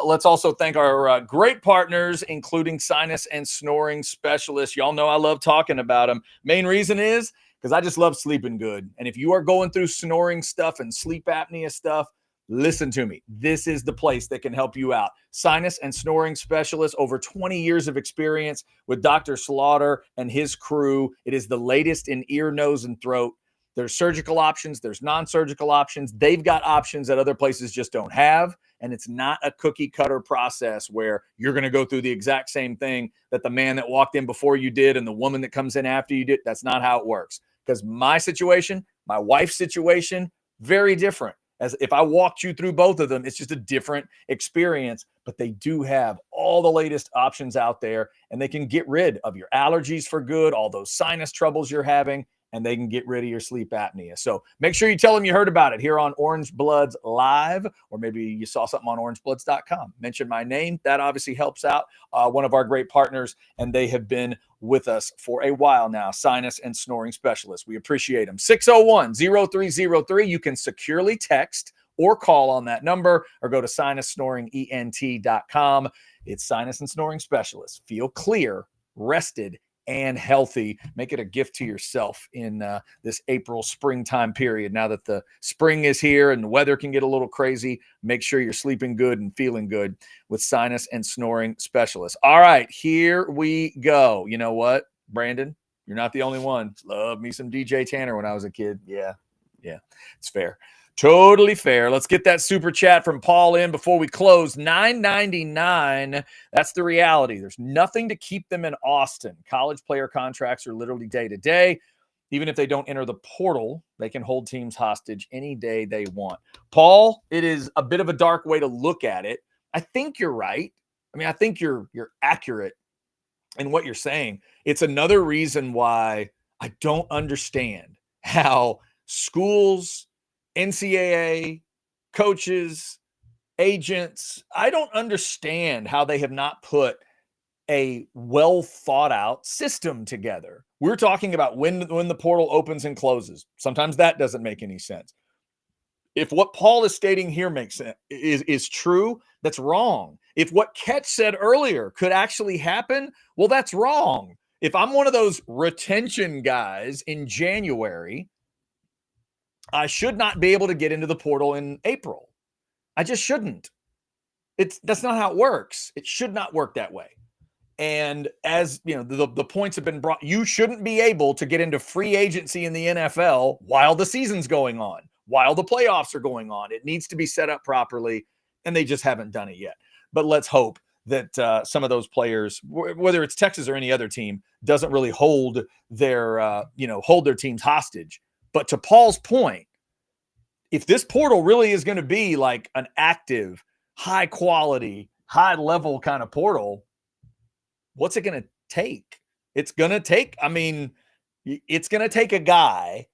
Let's also thank our great partners, including Sinus and Snoring Specialists. Y'all know I love talking about them. Main reason is because I just love sleeping good. And if you are going through snoring stuff and sleep apnea stuff, listen to me. This is the place that can help you out. Sinus and Snoring Specialists, over 20 years of experience with Dr. Slaughter and his crew. It is the latest in ear, nose, and throat. There's surgical options. There's non-surgical options. They've got options that other places just don't have. And it's not a cookie cutter process where you're going to go through the exact same thing that the man that walked in before you did and the woman that comes in after you did. That's not how it works. Because my situation, my wife's situation, very different. As if I walked you through both of them, it's just a different experience, but they do have all the latest options out there, and they can get rid of your allergies for good, all those sinus troubles you're having, and they can get rid of your sleep apnea. So make sure you tell them you heard about it here on Orange Bloods Live, or maybe you saw something on orangebloods.com. Mention my name. That obviously helps out. One of our great partners, and they have been with us for a while now, Sinus and Snoring Specialists. We appreciate them. 601-0303. You can securely text or call on that number, or go to sinussnoringent.com. It's Sinus and Snoring Specialists. Feel clear, rested, and healthy. Make it a gift to yourself in this April springtime period. Now that the spring is here and the weather can get a little crazy, make sure you're sleeping good and feeling good with Sinus and Snoring Specialists. All right, here we go. You know what, Brandon? You're not the only one. Love me some DJ Tanner when I was a kid. Yeah, it's fair. Totally fair. Let's get that super chat from Paul in before we close. $9.99. That's the reality. There's nothing to keep them in Austin. College player contracts are literally day to day. Even if they don't enter the portal, they can hold teams hostage any day they want. Paul, it is a bit of a dark way to look at it. I think you're right. I mean, I think you're accurate in what you're saying. It's another reason why I don't understand how schools, NCAA, coaches, agents, I don't understand how they have not put a well thought out system together. We're talking about when the portal opens and closes. Sometimes that doesn't make any sense. If what Paul is stating here makes sense, is true, that's wrong. If what Ketch said earlier could actually happen, well, that's wrong. If I'm one of those retention guys in January, I should not be able to get into the portal in April. I just shouldn't. That's not how it works. It should not work that way. And as you know, the points have been brought, you shouldn't be able to get into free agency in the NFL while the season's going on, while the playoffs are going on. It needs to be set up properly, and they just haven't done it yet. But let's hope that some of those players, whether it's Texas or any other team, doesn't really hold their teams hostage. But to Paul's point, if this portal really is going to be like an active, high quality, high level kind of portal, what's it going to take? It's going to take a guy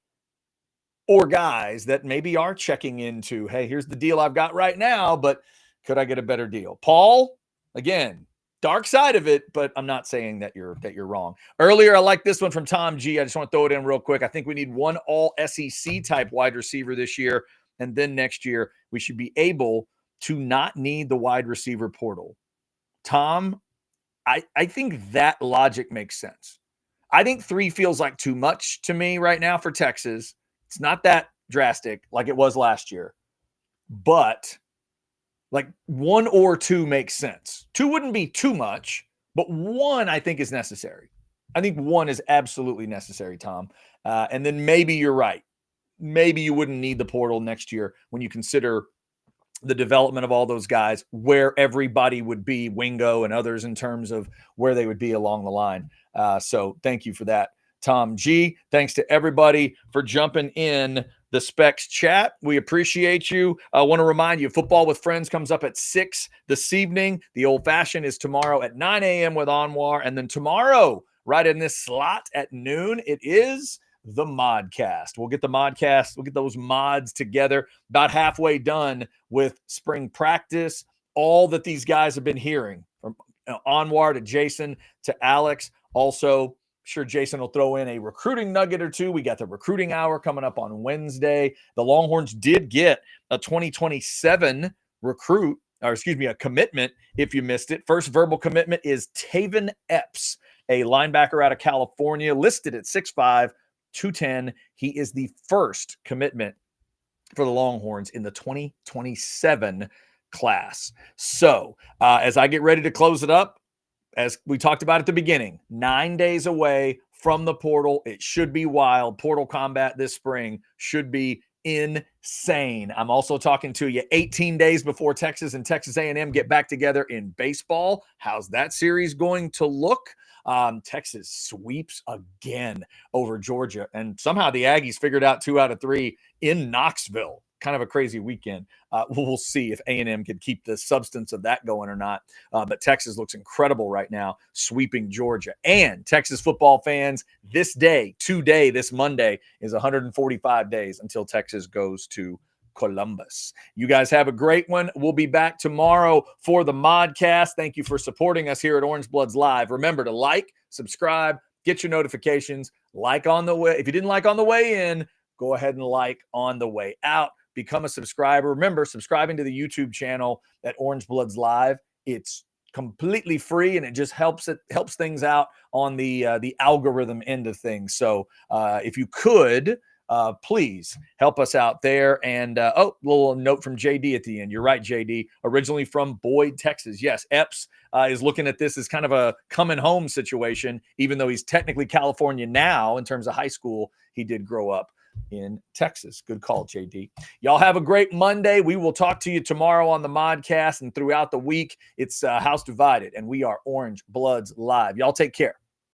or guys that maybe are checking into, hey, here's the deal I've got right now, but could I get a better deal? Paul, again, dark side of it, but I'm not saying that you're wrong. Earlier, I like this one from Tom G. I just want to throw it in real quick. I think we need one all SEC type wide receiver this year, and then next year we should be able to not need the wide receiver portal. Tom, I think that logic makes sense. I think 3 feels like too much to me right now for Texas. It's not that drastic like it was last year, but like 1 or 2 makes sense. 2 wouldn't be too much, but one I think is necessary. I think one is absolutely necessary, Tom. And then maybe you're right. Maybe you wouldn't need the portal next year when you consider the development of all those guys, where everybody would be, Wingo and others, in terms of where they would be along the line. So thank you for that, Tom G. Thanks to everybody for jumping in the Specs chat. We appreciate you. I want to remind you, Football with Friends comes up at 6 this evening. The Old Fashioned is tomorrow at 9 a.m. with Anwar. And then tomorrow, right in this slot at noon, it is the Modcast. We'll get the Modcast. We'll get those mods together. About halfway done with spring practice. All that these guys have been hearing from Anwar to Jason to Alex. Also, I'm sure Jason will throw in a recruiting nugget or two. We got the recruiting hour coming up on Wednesday. The Longhorns did get a 2027 recruit, or excuse me, a commitment if you missed it. First verbal commitment is Taven Epps, a linebacker out of California, listed at 6'5", 210. He is the first commitment for the Longhorns in the 2027 class. So as I get ready to close it up, as we talked about at the beginning, 9 days away from the portal. It should be wild. Portal combat this spring should be insane. I'm also talking to you 18 days before Texas and Texas A&M get back together in baseball. How's that series going to look? Texas sweeps again over Georgia, and somehow the Aggies figured out 2 out of 3 in Knoxville. Kind of a crazy weekend. We'll see if A&M can keep the substance of that going or not. But Texas looks incredible right now, sweeping Georgia. And Texas football fans, this Monday, is 145 days until Texas goes to Columbus. You guys have a great one. We'll be back tomorrow for the Modcast. Thank you for supporting us here at Orange Bloods Live. Remember to like, subscribe, get your notifications, like on the way. If you didn't like on the way in, go ahead and like on the way out. Become a subscriber. Remember, subscribing to the YouTube channel at Orange Bloods Live. It's completely free, and it just helps things out on the algorithm end of things. So if you could, please help us out there. And little note from JD at the end. You're right, JD. Originally from Boyd, Texas. Yes, Epps is looking at this as kind of a coming home situation, even though he's technically California now in terms of high school. He did grow up in Texas. Good call, JD. Y'all have a great Monday. We will talk to you tomorrow on the Modcast, and throughout the week, it's House Divided, and we are Orange Bloods Live. Y'all take care.